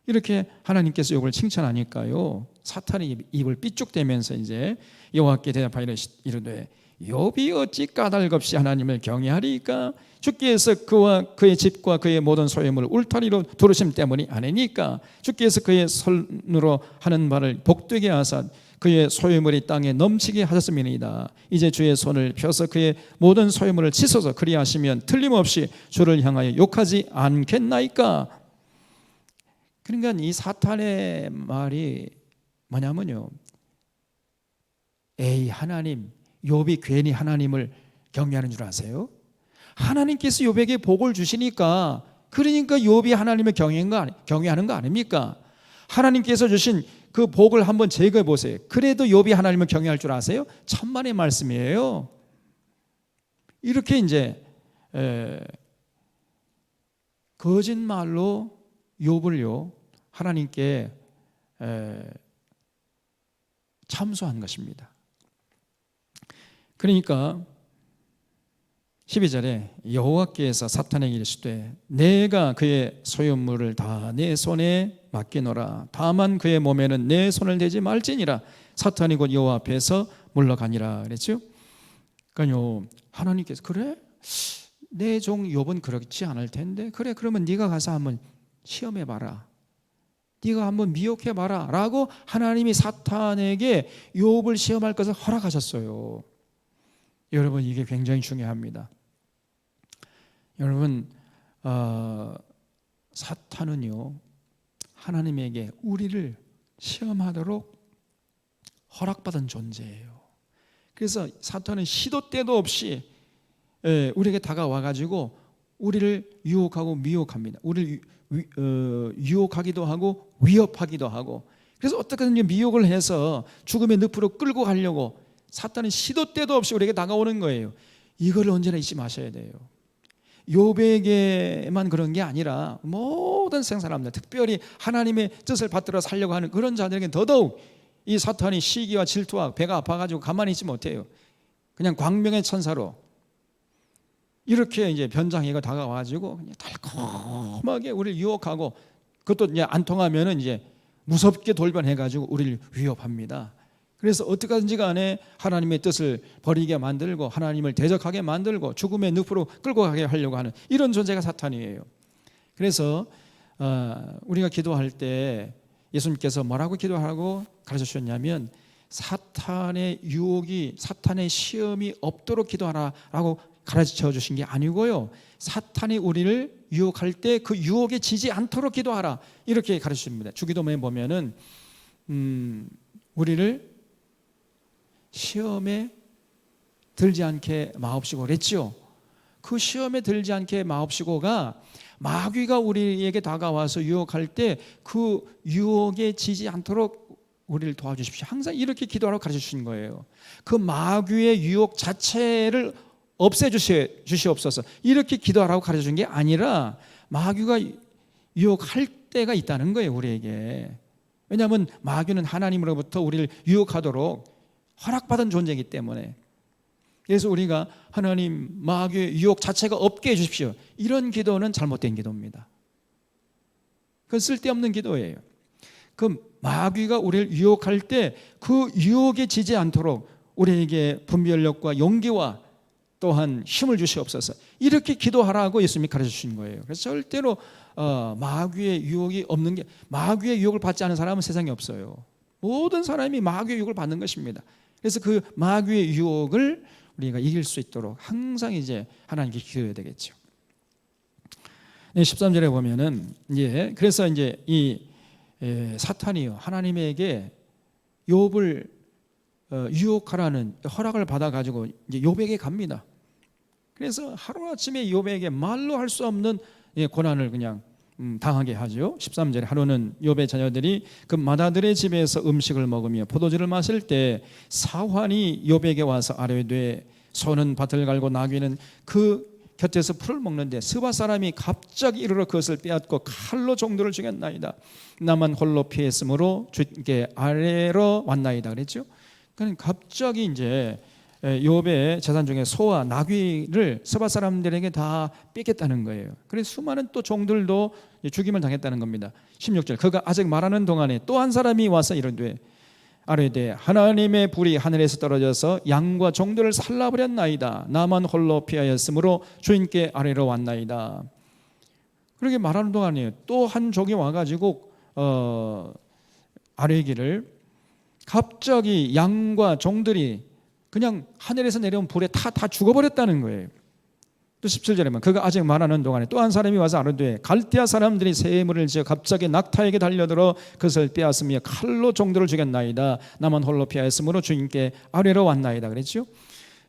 Speaker 1: 이렇게 하나님께서 욥을 칭찬하니까요, 사탄이 입을 삐죽대면서 이제 여호와께 대답하여 이르되 욥이 어찌 까닭없이 하나님을 경외하리까. 주께서 그와 그의 집과 그의 모든 소유물을 울타리로 두르심 때문이 아니니까. 주께서 그의 손으로 하는 바를 복되게 하사 그의 소유물이 땅에 넘치게 하셨음이니이다. 이제 주의 손을 펴서 그의 모든 소유물을 치소서. 그리하시면 틀림없이 주를 향하여 욕하지 않겠나이까. 그러니까 이 사탄의 말이 뭐냐면요, 에이 하나님, 욥이 괜히 하나님을 경외하는 줄 아세요? 하나님께서 욥에게 복을 주시니까, 그러니까 욥이 하나님을 경외하는 거 아닙니까? 하나님께서 주신 그 복을 한번 제거해 보세요. 그래도 욥이 하나님을 경외할 줄 아세요? 천만의 말씀이에요. 이렇게 이제 거짓말로 욥을요 하나님께 참소한 것입니다. 그러니까 12절에 여호와께서 사탄에게 이르시되 내가 그의 소유물을 다 내 손에 맡기노라. 다만 그의 몸에는 내 손을 대지 말지니라. 사탄이 곧 여호와 앞에서 물러가니라 그랬죠. 그러니까요, 하나님께서 그래? 내 종 욥은 그렇지 않을 텐데, 그래 그러면 네가 가서 한번 시험해봐라, 네가 한번 미혹해봐라 라고 하나님이 사탄에게 욥을 시험할 것을 허락하셨어요. 여러분, 이게 굉장히 중요합니다. 여러분, 사탄은요, 하나님에게 우리를 시험하도록 허락받은 존재예요. 그래서 사탄은 시도 때도 없이 우리에게 다가와가지고 우리를 유혹하고 미혹합니다. 우리를 유혹하기도 하고 위협하기도 하고, 그래서 어떻게든지 미혹을 해서 죽음의 늪으로 끌고 가려고 사탄은 시도 때도 없이 우리에게 다가오는 거예요. 이걸 언제나 잊지 마셔야 돼요. 욥에게만 그런 게 아니라 모든 생사람들, 특별히 하나님의 뜻을 받들어 살려고 하는 그런 자들에게 더더욱 이 사탄이 시기와 질투와 배가 아파가지고 가만히 있지 못해요. 그냥 광명의 천사로 이렇게 이제 변장해가 다가와가지고 그냥 달콤하게 우리를 유혹하고, 그것도 이제 안 통하면은 이제 무섭게 돌변해가지고 우리를 위협합니다. 그래서 어떻게든지 간에 하나님의 뜻을 버리게 만들고 하나님을 대적하게 만들고 죽음의 늪으로 끌고 가게 하려고 하는 이런 존재가 사탄이에요. 그래서 우리가 기도할 때 예수님께서 뭐라고 기도하라고 가르쳐 주셨냐면, 사탄의 유혹이, 사탄의 시험이 없도록 기도하라라고 가르쳐 주신 게 아니고요, 사탄이 우리를 유혹할 때 그 유혹에 지지 않도록 기도하라 이렇게 가르쳐 줍니다. 주기도문에 보면은 우리를 시험에 들지 않게 마옵시고 그랬죠. 그 시험에 들지 않게 마옵시고가 마귀가 우리에게 다가와서 유혹할 때 그 유혹에 지지 않도록 우리를 도와주십시오. 항상 이렇게 기도하라고 가르쳐 주신 거예요. 그 마귀의 유혹 자체를 없애주시옵소서 이렇게 기도하라고 가르쳐 준 게 아니라, 마귀가 유혹할 때가 있다는 거예요, 우리에게. 왜냐하면 마귀는 하나님으로부터 우리를 유혹하도록 허락받은 존재이기 때문에. 그래서 우리가 하나님, 마귀의 유혹 자체가 없게 해주십시오, 이런 기도는 잘못된 기도입니다. 그건 쓸데없는 기도예요. 그 마귀가 우리를 유혹할 때 그 유혹에 지지 않도록 우리에게 분별력과 용기와 또한 힘을 주시옵소서 이렇게 기도하라고 예수님이 가르쳐 주신 거예요. 그래서 절대로 마귀의 유혹이 없는 게, 마귀의 유혹을 받지 않은 사람은 세상에 없어요. 모든 사람이 마귀의 유혹을 받는 것입니다. 그래서 그 마귀의 유혹을 우리가 이길 수 있도록 항상 이제 하나님께 기도해야 되겠죠. 13절에 보면은 그래서 이제 이 사탄이요, 하나님에게 욥을 유혹하라는 허락을 받아가지고 이제 욥에게 갑니다. 그래서 하루아침에 욥에게 말로 할 수 없는 고난을 그냥 당하게 하죠. 13절에 하루는 욥의 자녀들이 그 마다들의 집에서 음식을 먹으며 포도주를 마실 때 사환이 욥에게 와서 아뢰되, 소는 밭을 갈고 나귀는 그 곁에서 풀을 먹는데 스바 사람이 갑자기 이르러 그것을 빼앗고 칼로 종들을 죽였나이다. 나만 홀로 피했으므로 주께 아뢰러 왔나이다 그랬죠. 그러니까 갑자기 이제 욥의 재산 중에 소와 나귀를 스바 사람들에게 다 뺏겼다는 거예요. 그래서 수많은 또 종들도 죽임을 당했다는 겁니다. 16절, 그가 아직 말하는 동안에 또 한 사람이 와서 이르되 아뢰되, 하나님의 불이 하늘에서 떨어져서 양과 종들을 살라버렸나이다. 나만 홀로 피하였으므로 주인께 아뢰러 왔나이다. 그렇게 말하는 동안에 또 한 종이 와가지고 아뢰기를, 갑자기 양과 종들이 그냥 하늘에서 내려온 불에 다 죽어버렸다는 거예요. 또 17절에 보면 그가 아직 말하는 동안에 또 한 사람이 와서 아뢰되, 갈대아 사람들이 쇠물을 지어 갑자기 낙타에게 달려들어 그것을 빼앗으며 칼로 종들을 죽였나이다. 나만 홀로 피하였으므로 주인께 아뢰러 왔나이다 그랬죠.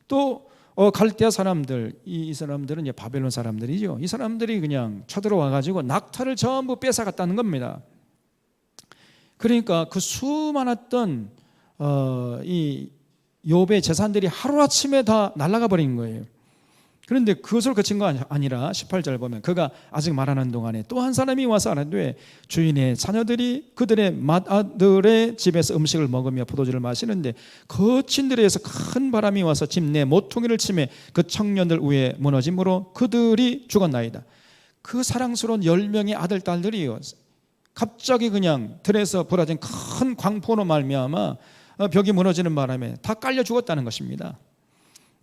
Speaker 1: 또 갈대아 사람들, 이 사람들은 이제 바벨론 사람들이죠. 이 사람들이 그냥 쳐들어와 가지고 낙타를 전부 뺏어갔다는 겁니다. 그러니까 그 수많았던 이 욥의 재산들이 하루아침에 다 날아가 버린 거예요. 그런데 그것을 그친 거 아니라 18절 보면 그가 아직 말하는 동안에 또 한 사람이 와서 아뢰되, 주인의 자녀들이 그들의 맏아들의 집에서 음식을 먹으며 포도주를 마시는데 거친 들에서 큰 바람이 와서 집 내 모퉁이를 치매 그 청년들 위에 무너짐으로 그들이 죽었나이다. 그 사랑스러운 10명의 아들 딸들이요, 갑자기 그냥 들에서 벌어진 큰 광포로 말미암아 벽이 무너지는 바람에 다 깔려 죽었다는 것입니다.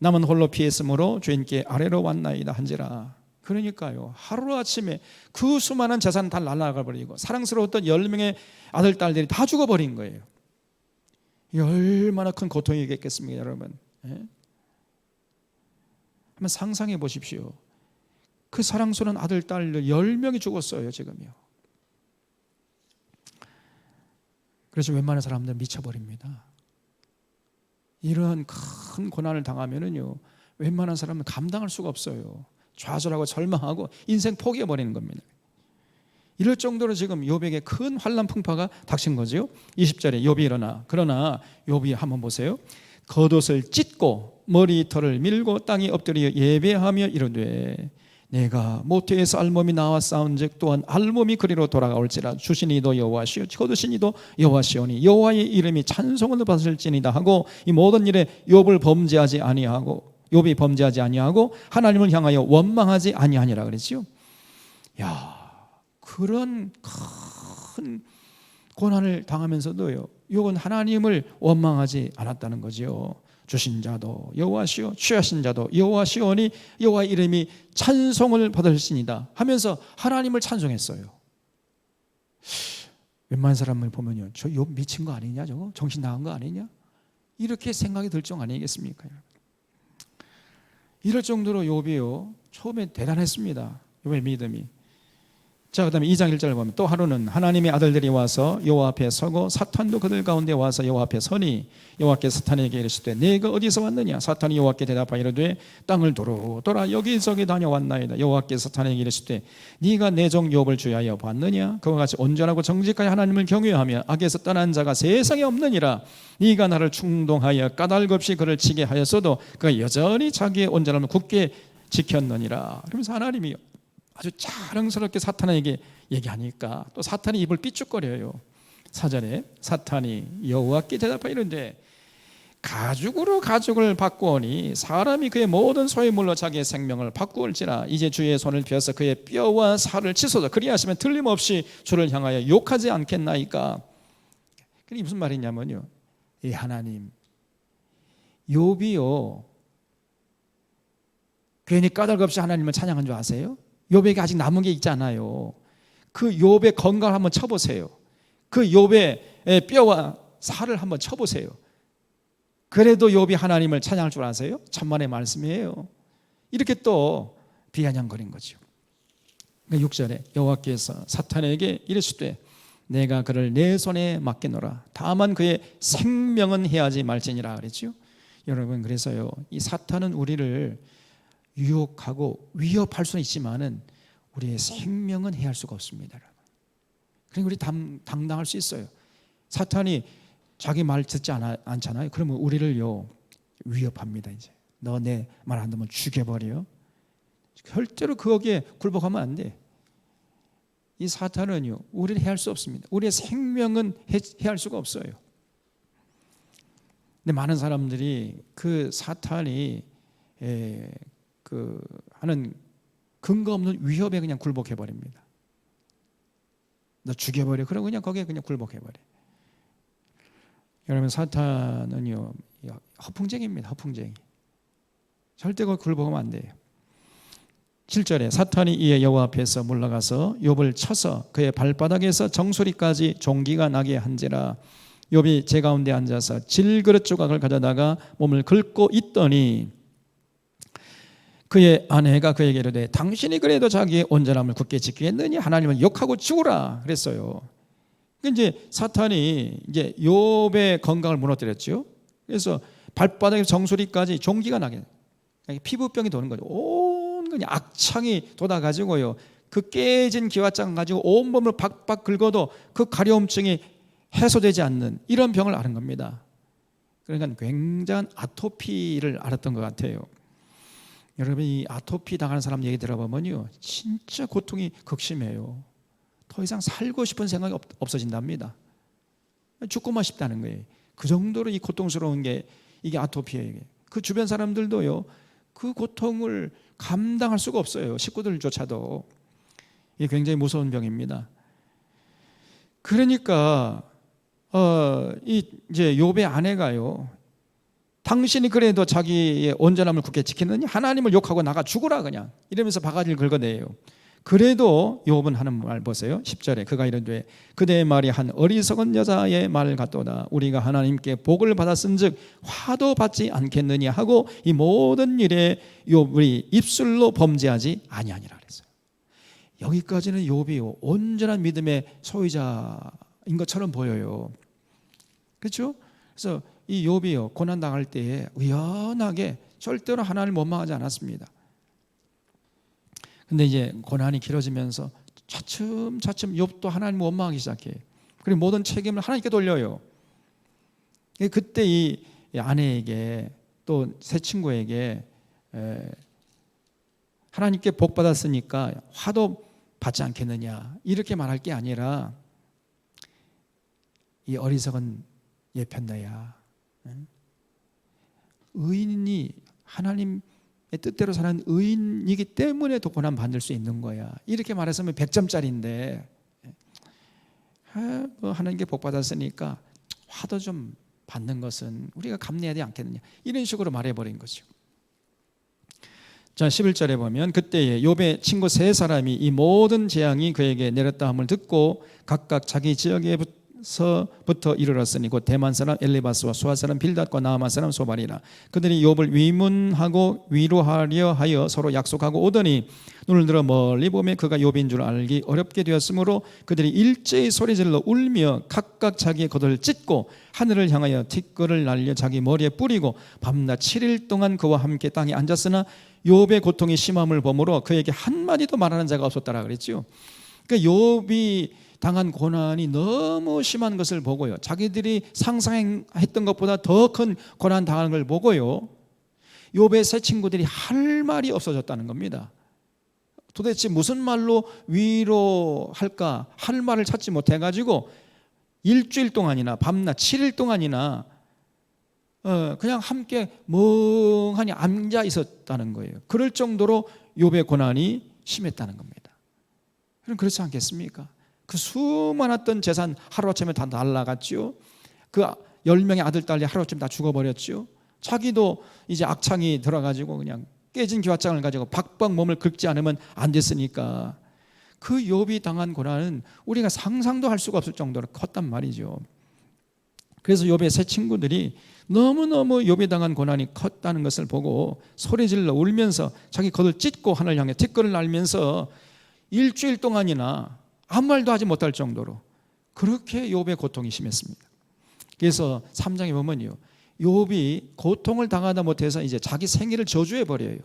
Speaker 1: 남은 홀로 피했으므로 주인께 아래로 왔나이다 한지라. 그러니까요, 하루아침에 그 수많은 재산 다 날아가 버리고 사랑스러웠던 10명의 아들 딸들이 다 죽어버린 거예요. 얼마나 큰 고통이겠습니까, 여러분? 예? 한번 상상해 보십시오. 그 사랑스러운 아들 딸들 10명이 죽었어요, 지금요. 그래서 웬만한 사람들은 미쳐버립니다. 이런 큰 고난을 당하면은요, 웬만한 사람은 감당할 수가 없어요. 좌절하고 절망하고 인생 포기해버리는 겁니다. 이럴 정도로 지금 욥에게 큰 환난 풍파가 닥친 거죠. 20절에 욥이 일어나, 그러나 욥이 한번 보세요. 겉옷을 찢고 머리털을 밀고 땅에 엎드려 예배하며 이르되 내가 모태에서 알몸이 나와 싸운즉 또한 알몸이 그리로 돌아올지라. 주신 이도 여호와시요 거두신 이도 여호와시오니 여호와의 이름이 찬송을 받을지니다 하고 이 모든 일에 욥이 범죄하지 아니하고 하나님을 향하여 원망하지 아니하니라 그랬지요. 야, 그런 큰 고난을 당하면서도요, 욥은 하나님을 원망하지 않았다는 거지요. 주신 자도 여호와시오 취하신 자도 여호와시오니 여호와의 이름이 찬송을 받을지니다 하면서 하나님을 찬송했어요. 웬만한 사람을 보면요, 저 욥 미친 거 아니냐, 저거 정신 나간 거 아니냐, 이렇게 생각이 들 정 아니겠습니까? 이럴 정도로 욥이요, 처음에 대단했습니다. 욥의 믿음이. 자, 그 다음에 2장 1절을 보면 또 하루는 하나님의 아들들이 와서 여호와 앞에 서고 사탄도 그들 가운데 와서 여호와 앞에 서니 여호와께서 사탄에게 이르시되 네가 어디서 왔느냐. 사탄이 여호와께 대답하여 이르되 땅을 도로 돌아 여기저기 다녀왔나이다. 여호와께서 사탄에게 이르시되 네가 내 종 욥을 주의하여 봤느냐. 그와 같이 온전하고 정직하여 하나님을 경외하며 악에서 떠난 자가 세상에 없느니라. 네가 나를 충동하여 까닭없이 그를 치게 하였어도 그가 여전히 자기의 온전함을 굳게 지켰느니라. 그러면서 하나님이 아주 자랑스럽게 사탄에게 얘기하니까 또 사탄이 입을 삐죽거려요. 4절에 사탄이 여호와께 대답하여 이르되 가죽으로 가죽을 바꾸오니 사람이 그의 모든 소유물로 자기의 생명을 바꾸올지라. 이제 주의 손을 펴서 그의 뼈와 살을 치소서. 그리하시면 틀림없이 주를 향하여 욕하지 않겠나이까. 그게 무슨 말이냐면요, 이 하나님, 욥이요 괜히 까닭없이 하나님을 찬양한 줄 아세요? 욥에게 아직 남은 게 있잖아요. 그 욥의 건강을 한번 쳐보세요. 그 욥의 뼈와 살을 한번 쳐보세요. 그래도 욥이 하나님을 찬양할 줄 아세요? 천만의 말씀이에요. 이렇게 또 비아냥거린 거죠. 6절에 여호와께서 사탄에게 이르시되 내가 그를 내 손에 맡기노라. 다만 그의 생명은 해하지 말지니라 그랬죠. 여러분, 그래서요, 이 사탄은 우리를 유혹하고 위협할 수는 있지만은 우리의 생명은 해할 수가 없습니다. 그러니까 우리 당당할 수 있어요. 사탄이 자기 말 듣지 않잖아요. 그러면 우리를요 위협합니다. 이제 너 내 말 안 듣면 죽여버려. 절대로 거기에 굴복하면 안 돼. 이 사탄은요 우리를 해할 수 없습니다. 우리의 생명은 해할 수가 없어요. 근데 많은 사람들이 그 사탄이 하는 근거 없는 위협에 그냥 굴복해 버립니다. 너 죽여버려. 그러고 그냥 거기에 그냥 굴복해 버려. 여러분, 사탄은요 허풍쟁이입니다. 허풍쟁이. 절대 거기 굴복하면 안 돼요. 7절에 사탄이 이에 여호와 앞에서 물러가서 욥을 쳐서 그의 발바닥에서 정수리까지 종기가 나게 한지라. 욥이 제 가운데 앉아서 질그릇 조각을 가져다가 몸을 긁고 있더니 그의 아내가 그에게 이르되 당신이 그래도 자기의 온전함을 굳게 지키겠느냐. 하나님을 욕하고 죽으라 그랬어요. 이제 사탄이 이제 욥의 건강을 무너뜨렸죠. 그래서 발바닥에서 정수리까지 종기가 나게, 피부병이 도는 거죠. 온 그냥 악창이 돋아가지고요, 그 깨진 기와장 가지고 온 몸을 박박 긁어도 그 가려움증이 해소되지 않는 이런 병을 앓은 겁니다. 그러니까 굉장한 아토피를 앓았던 것 같아요. 여러분, 이 아토피 당하는 사람 얘기 들어보면요 진짜 고통이 극심해요. 더 이상 살고 싶은 생각이 없어진답니다. 죽고만 싶다는 거예요. 그 정도로 이 고통스러운 게 이게 아토피예요. 그 주변 사람들도요 그 고통을 감당할 수가 없어요. 식구들조차도. 이게 굉장히 무서운 병입니다. 그러니까 이제 욥의 아내가요 당신이 그래도 자기의 온전함을 굳게 지키느니 하나님을 욕하고 나가 죽으라 그냥 이러면서 바가지를 긁어내요. 그래도 욥은 하는 말 보세요. 10절에 그가 이르되 그대의 말이 한 어리석은 여자의 말 같도다. 우리가 하나님께 복을 받았은즉 화도 받지 않겠느냐 하고 이 모든 일에 욥이 입술로 범죄하지 아니하니라 그랬어요. 여기까지는 욥이 온전한 믿음의 소유자인 것처럼 보여요. 그렇죠? 그래서 이 욥이요 고난 당할 때에 의연하게 절대로 하나님을 원망하지 않았습니다. 근데 이제 고난이 길어지면서 차츰차츰 욥도 하나님을 원망하기 시작해요. 그리고 모든 책임을 하나님께 돌려요. 그때 이 아내에게 또 새 친구에게 하나님께 복 받았으니까 화도 받지 않겠느냐 이렇게 말할 게 아니라 이 어리석은 예편다야, 의인이 하나님의 뜻대로 사는 의인이기 때문에 더 고난 받을 수 있는 거야 이렇게 말했으면 100점짜리인데 하나님께 복 받았으니까 화도 좀 받는 것은 우리가 감내해야 되지 않겠느냐 이런 식으로 말해버린 거죠. 자 11절에 보면 그때에 욥의 친구 세 사람이 이 모든 재앙이 그에게 내렸다 함을 듣고 각각 자기 지역에서부터 이르렀으니 곧 대만 사람 엘리바스와 수아 사람 빌닷과 나아만 사람 소발이라. 그들이 욥을 위문하고 위로하려 하여 서로 약속하고 오더니 눈을 들어 멀리 보매 그가 욥인 줄 알기 어렵게 되었으므로 그들이 일제히 소리질러 울며 각각 자기의 겉을 찢고 하늘을 향하여 티끌을 날려 자기 머리에 뿌리고 밤낮 7일 동안 그와 함께 땅에 앉았으나 욥의 고통이 심함을 보므로 그에게 한마디도 말하는 자가 없었다라 그랬죠. 그러니까 욥이 당한 고난이 너무 심한 것을 보고요, 자기들이 상상했던 것보다 더 큰 고난 당하는 걸 보고요, 욥의 세 친구들이 할 말이 없어졌다는 겁니다. 도대체 무슨 말로 위로할까 할 말을 찾지 못해가지고 일주일 동안이나 밤낮 7일 동안이나 그냥 함께 멍하니 앉아 있었다는 거예요. 그럴 정도로 욥의 고난이 심했다는 겁니다. 그럼 그렇지 않겠습니까? 그 수많았던 재산 하루아침에 다 날라갔죠. 그 10명의 아들 딸이 하루아침에 다 죽어버렸죠. 자기도 이제 악창이 들어가지고 그냥 깨진 기와장을 가지고 박박 몸을 긁지 않으면 안 됐으니까 그 욥이 당한 고난은 우리가 상상도 할 수가 없을 정도로 컸단 말이죠. 그래서 욥의 세 친구들이 너무너무 욥이 당한 고난이 컸다는 것을 보고 소리질러 울면서 자기 겉을 찢고 하늘 향해 티끌을 날면서 일주일 동안이나 아무 말도 하지 못할 정도로 그렇게 욥의 고통이 심했습니다. 그래서 3장에 보면요, 욥이 고통을 당하다 못해서 이제 자기 생일을 저주해 버려요.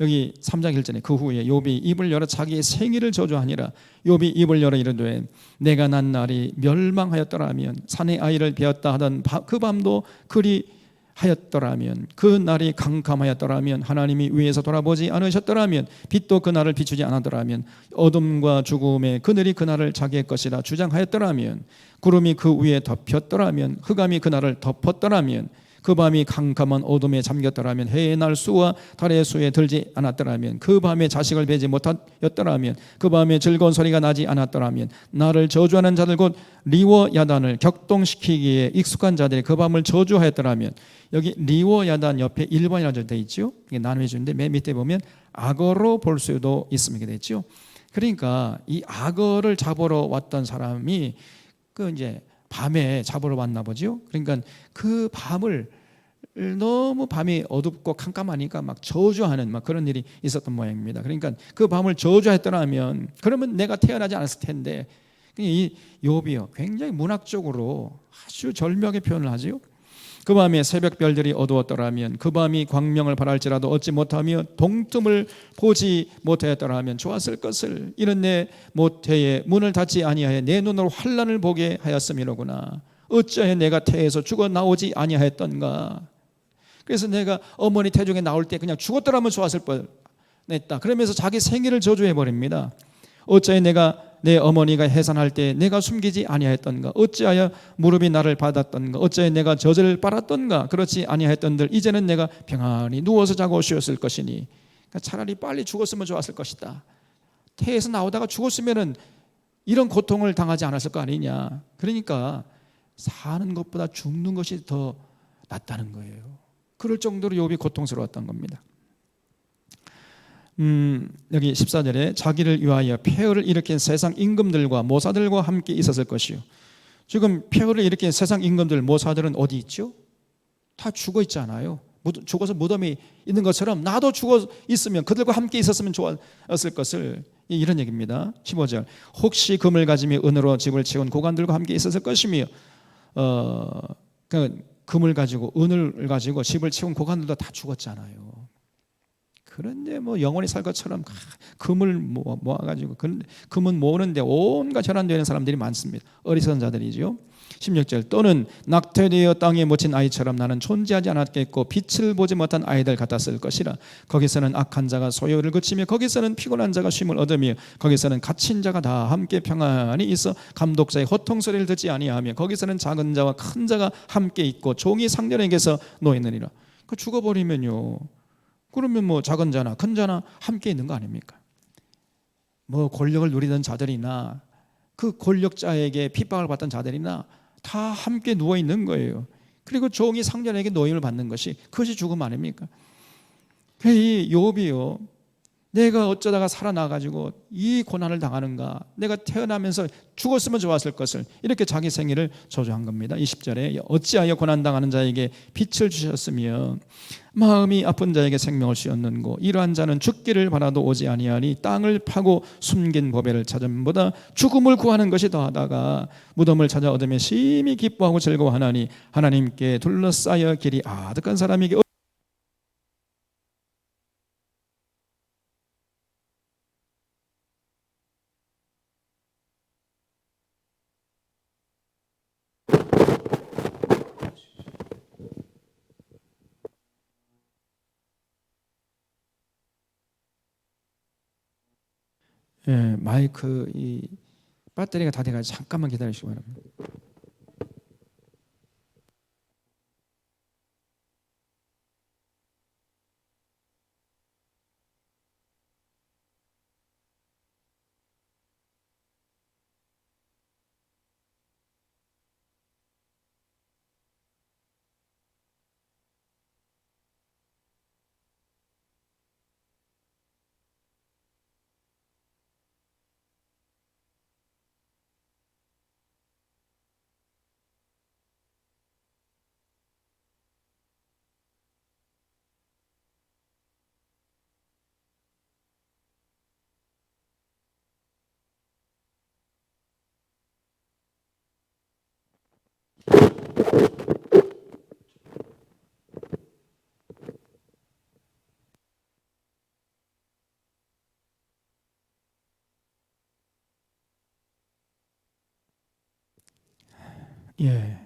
Speaker 1: 여기 3장 1절에 그 후에 욥이 입을 열어 자기의 생일을 저주하니라. 욥이 입을 열어 이르되 내가 난 날이 멸망하였더라면 산의 아이를 베었다 하던 그 밤도 그리 하였더라면 그 날이 캄캄하였더라면 하나님이 위에서 돌아보지 않으셨더라면 빛도 그 날을 비추지 않았더라면 어둠과 죽음의 그늘이 그 날을 자기의 것이라 주장하였더라면 구름이 그 위에 덮였더라면 흑암이 그 날을 덮었더라면 그 밤이 캄캄한 어둠에 잠겼더라면 해의 날 수와 달의 수에 들지 않았더라면 그 밤에 자식을 베지 못하였더라면 그 밤에 즐거운 소리가 나지 않았더라면 나를 저주하는 자들 곧 리워 야단을 격동시키기에 익숙한 자들이 그 밤을 저주하였더라면 여기 리워 야단 옆에 1번이라고 되어 있죠. 이게 나누어 주는데 맨 밑에 보면 악어로 볼 수도 있습니다. 되죠. 그러니까 이 악어를 잡으러 왔던 사람이 그 이제 밤에 잡으러 왔나 보죠. 그러니까 그 밤을 너무 밤이 어둡고 캄캄하니까 막 저주하는 막 그런 일이 있었던 모양입니다. 그러니까 그 밤을 저주했더라면 그러면 내가 태어나지 않았을 텐데, 이 욥이요 굉장히 문학적으로 아주 절묘하게 표현을 하죠. 그 밤에 새벽별들이 어두웠더라면 그 밤이 광명을 발할지라도 얻지 못하며 동틈을 보지 못하였더라면 좋았을 것을 이런 내 모태에 문을 닫지 아니하여 내 눈으로 환난을 보게 하였음이로구나. 어찌하여 내가 태에서 죽어 나오지 아니하였던가. 그래서 내가 어머니 태중에 나올 때 그냥 죽었더라면 좋았을 뻔했다. 그러면서 자기 생일을 저주해 버립니다. 어찌하여 내가 내 어머니가 해산할 때 내가 숨기지 아니하였던가. 어찌하여 무릎이 나를 받았던가. 어찌하여 내가 젖을 빨았던가. 그렇지 아니하였던들 이제는 내가 평안히 누워서 자고 쉬었을 것이니. 그러니까 차라리 빨리 죽었으면 좋았을 것이다. 태에서 나오다가 죽었으면 이런 고통을 당하지 않았을 거 아니냐. 그러니까 사는 것보다 죽는 것이 더 났다는 거예요. 그럴 정도로 욥이 고통스러웠던 겁니다. 여기 14절에 자기를 위하여 폐허를 일으킨 세상 임금들과 모사들과 함께 있었을 것이요. 지금 폐허를 일으킨 세상 임금들, 모사들은 어디 있죠? 다 죽어 있잖아요. 죽어서 무덤이 있는 것처럼 나도 죽어 있으면 그들과 함께 있었으면 좋았을 것을, 이런 얘기입니다. 15절 혹시 금을 가지며 은으로 집을 채운 고관들과 함께 있었을 것이며, 금을 가지고 은을 가지고 집을 채운 고관들도 다 죽었잖아요. 그런데 뭐 영원히 살 것처럼 금을 모아가지고, 금은 모으는데 온갖 혈안되는 사람들이 많습니다. 어리석은 자들이죠. 16절 또는 낙태되어 땅에 묻힌 아이처럼 나는 존재하지 않았겠고 빛을 보지 못한 아이들 같았을 것이라. 거기서는 악한 자가 소요를 그치며 거기서는 피곤한 자가 쉼을 얻으며 거기서는 갇힌 자가 다 함께 평안히 있어 감독자의 호통 소리를 듣지 아니하며 거기서는 작은 자와 큰 자가 함께 있고 종이 상전에게서 놓이느니라. 그 죽어버리면요, 그러면 뭐 작은 자나 큰 자나 함께 있는 거 아닙니까? 뭐 권력을 누리던 자들이나 그 권력자에게 핍박을 받던 자들이나 다 함께 누워 있는 거예요. 그리고 종이 상전에게 노임을 받는 것이, 그것이 죽음 아닙니까? 이 욥이요, 내가 어쩌다가 살아나가지고 이 고난을 당하는가, 내가 태어나면서 죽었으면 좋았을 것을, 이렇게 자기 생애를 저주한 겁니다. 20절에 어찌하여 고난당하는 자에게 빛을 주셨으며 마음이 아픈 자에게 생명을 주었는고 이러한 자는 죽기를 바라도 오지 아니하니 땅을 파고 숨긴 보배를 찾음보다 죽음을 구하는 것이 더하다가 무덤을 찾아 얻으며 심히 기뻐하고 즐거워하나니 하나님께 둘러싸여 길이 아득한 사람에게 마이크 이 배터리가 다 돼가지고 잠깐만 기다리시기 바랍니다. 예,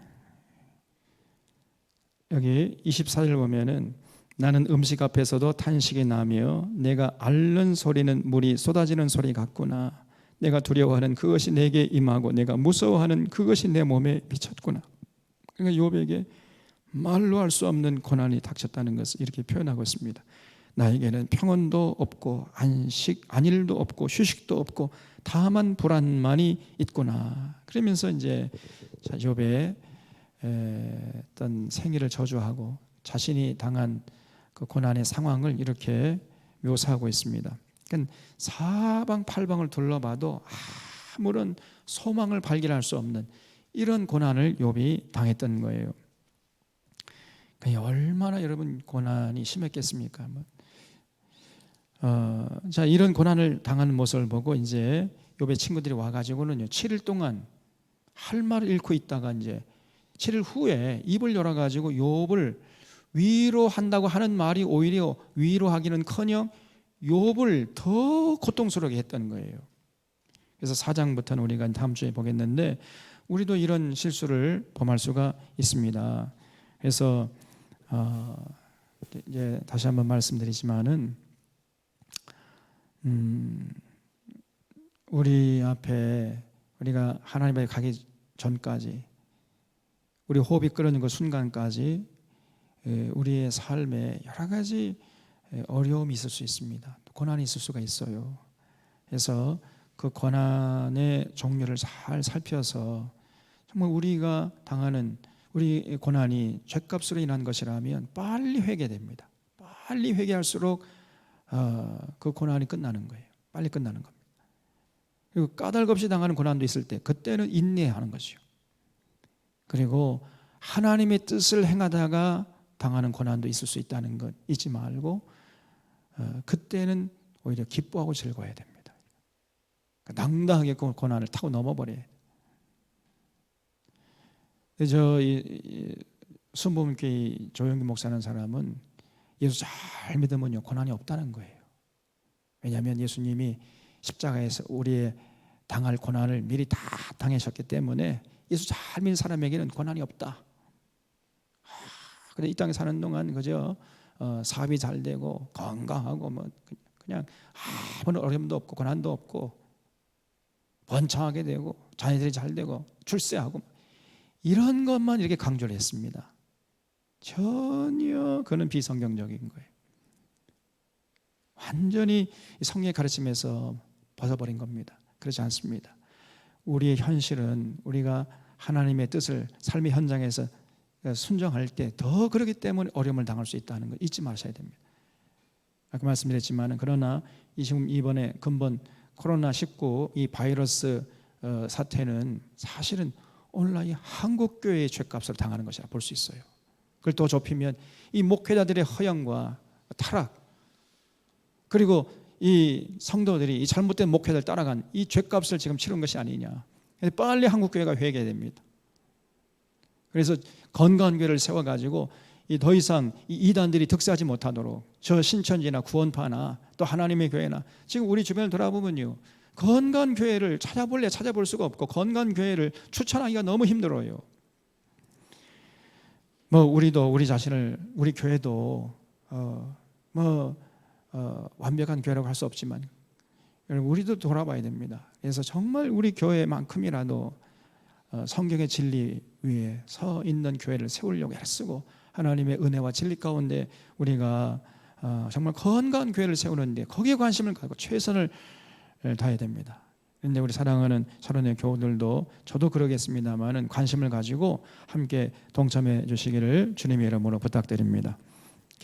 Speaker 1: 여기 24절 보면은 나는 음식 앞에서도 탄식이 나며 내가 앓는 소리는 물이 쏟아지는 소리 같구나. 내가 두려워하는 그것이 내게 임하고 내가 무서워하는 그것이 내 몸에 미쳤구나. 그러니까 욥에게 말로 할 수 없는 고난이 닥쳤다는 것을 이렇게 표현하고 있습니다. 나에게는 평온도 없고 안일도 없고 휴식도 없고 다만 불안만이 있구나. 그러면서 이제 욥의 어떤 생애를 저주하고 자신이 당한 그 고난의 상황을 이렇게 묘사하고 있습니다. 그러니까 사방팔방을 둘러봐도 아무런 소망을 발견할 수 없는 이런 고난을 욥이 당했던 거예요. 얼마나 여러분 고난이 심했겠습니까? 자, 이런 고난을 당하는 모습을 보고 이제 욥의 친구들이 와가지고는요 7일 동안 할 말을 잃고 있다가 이제 7일 후에 입을 열어가지고 욥을 위로한다고 하는 말이 오히려 위로하기는커녕 욥을 더 고통스럽게 했던 거예요. 그래서 4장부터는 우리가 다음 주에 보겠는데 우리도 이런 실수를 범할 수가 있습니다. 그래서 이제 다시 한번 말씀드리지만은 우리 앞에 우리가 하나님 앞에 가기 전까지 우리 호흡이 끓는 그 순간까지 우리의 삶에 여러 가지 어려움이 있을 수 있습니다. 고난이 있을 수가 있어요. 그래서 그 고난의 종류를 잘 살펴서 정말 우리가 당하는 우리 고난이 죄값으로 인한 것이라면 빨리 회개됩니다. 빨리 회개할수록 그 고난이 끝나는 거예요. 빨리 끝나는 겁니다. 그리고 까닭없이 당하는 고난도 있을 때 그때는 인내하는 것이요. 그리고 하나님의 뜻을 행하다가 당하는 고난도 있을 수 있다는 것 잊지 말고 그때는 오히려 기뻐하고 즐거워야 됩니다. 당당하게 그 고난을 타고 넘어버려야 돼요. 저 순복음교회 조영기 목사라는 사람은 예수 잘 믿으면요 고난이 없다는 거예요. 왜냐하면 예수님이 십자가에서 우리의 당할 고난을 미리 다 당하셨기 때문에 예수 잘 믿는 사람에게는 고난이 없다. 근데 이 땅에 사는 동안 그저 사업이 잘 되고 건강하고 뭐 그냥 아무런 어려움도 없고 고난도 없고 번창하게 되고 자녀들이 잘 되고 출세하고 이런 것만 이렇게 강조를 했습니다. 전혀 그는 비성경적인 거예요. 완전히 성경의 가르침에서 벗어버린 겁니다. 그렇지 않습니다. 우리의 현실은 우리가 하나님의 뜻을 삶의 현장에서 순종할 때 더 그렇기 때문에 어려움을 당할 수 있다는 걸 잊지 마셔야 됩니다. 아까 말씀드렸지만 그러나 지금 이번에 근본 코로나19 이 바이러스 사태는 사실은 오늘날 한국교회의 죄값을 당하는 것이라 볼 수 있어요. 그걸 또 좁히면 이 목회자들의 허영과 타락 그리고 이 성도들이 이 잘못된 목회자를 따라간 이 죄값을 지금 치른 것이 아니냐. 빨리 한국교회가 회개됩니다. 그래서 건강한 교회를 세워가지고 더 이상 이 이단들이 득세하지 못하도록 저 신천지나 구원파나 또 하나님의 교회나 지금 우리 주변을 돌아보면요 건강한 교회를 찾아볼 수가 없고 건강한 교회를 추천하기가 너무 힘들어요. 우리도 우리 자신을 우리 교회도 완벽한 교회라고 할 수 없지만 우리도 돌아봐야 됩니다. 그래서 정말 우리 교회만큼이라도 성경의 진리 위에 서 있는 교회를 세우려고 애쓰고 하나님의 은혜와 진리 가운데 우리가 정말 건강한 교회를 세우는데 거기에 관심을 갖고 최선을 다해야 됩니다. 그런데 우리 사랑하는 사랑의 교우들도 저도 그러겠습니다만은 관심을 가지고 함께 동참해 주시기를 주님의 이름으로 부탁드립니다.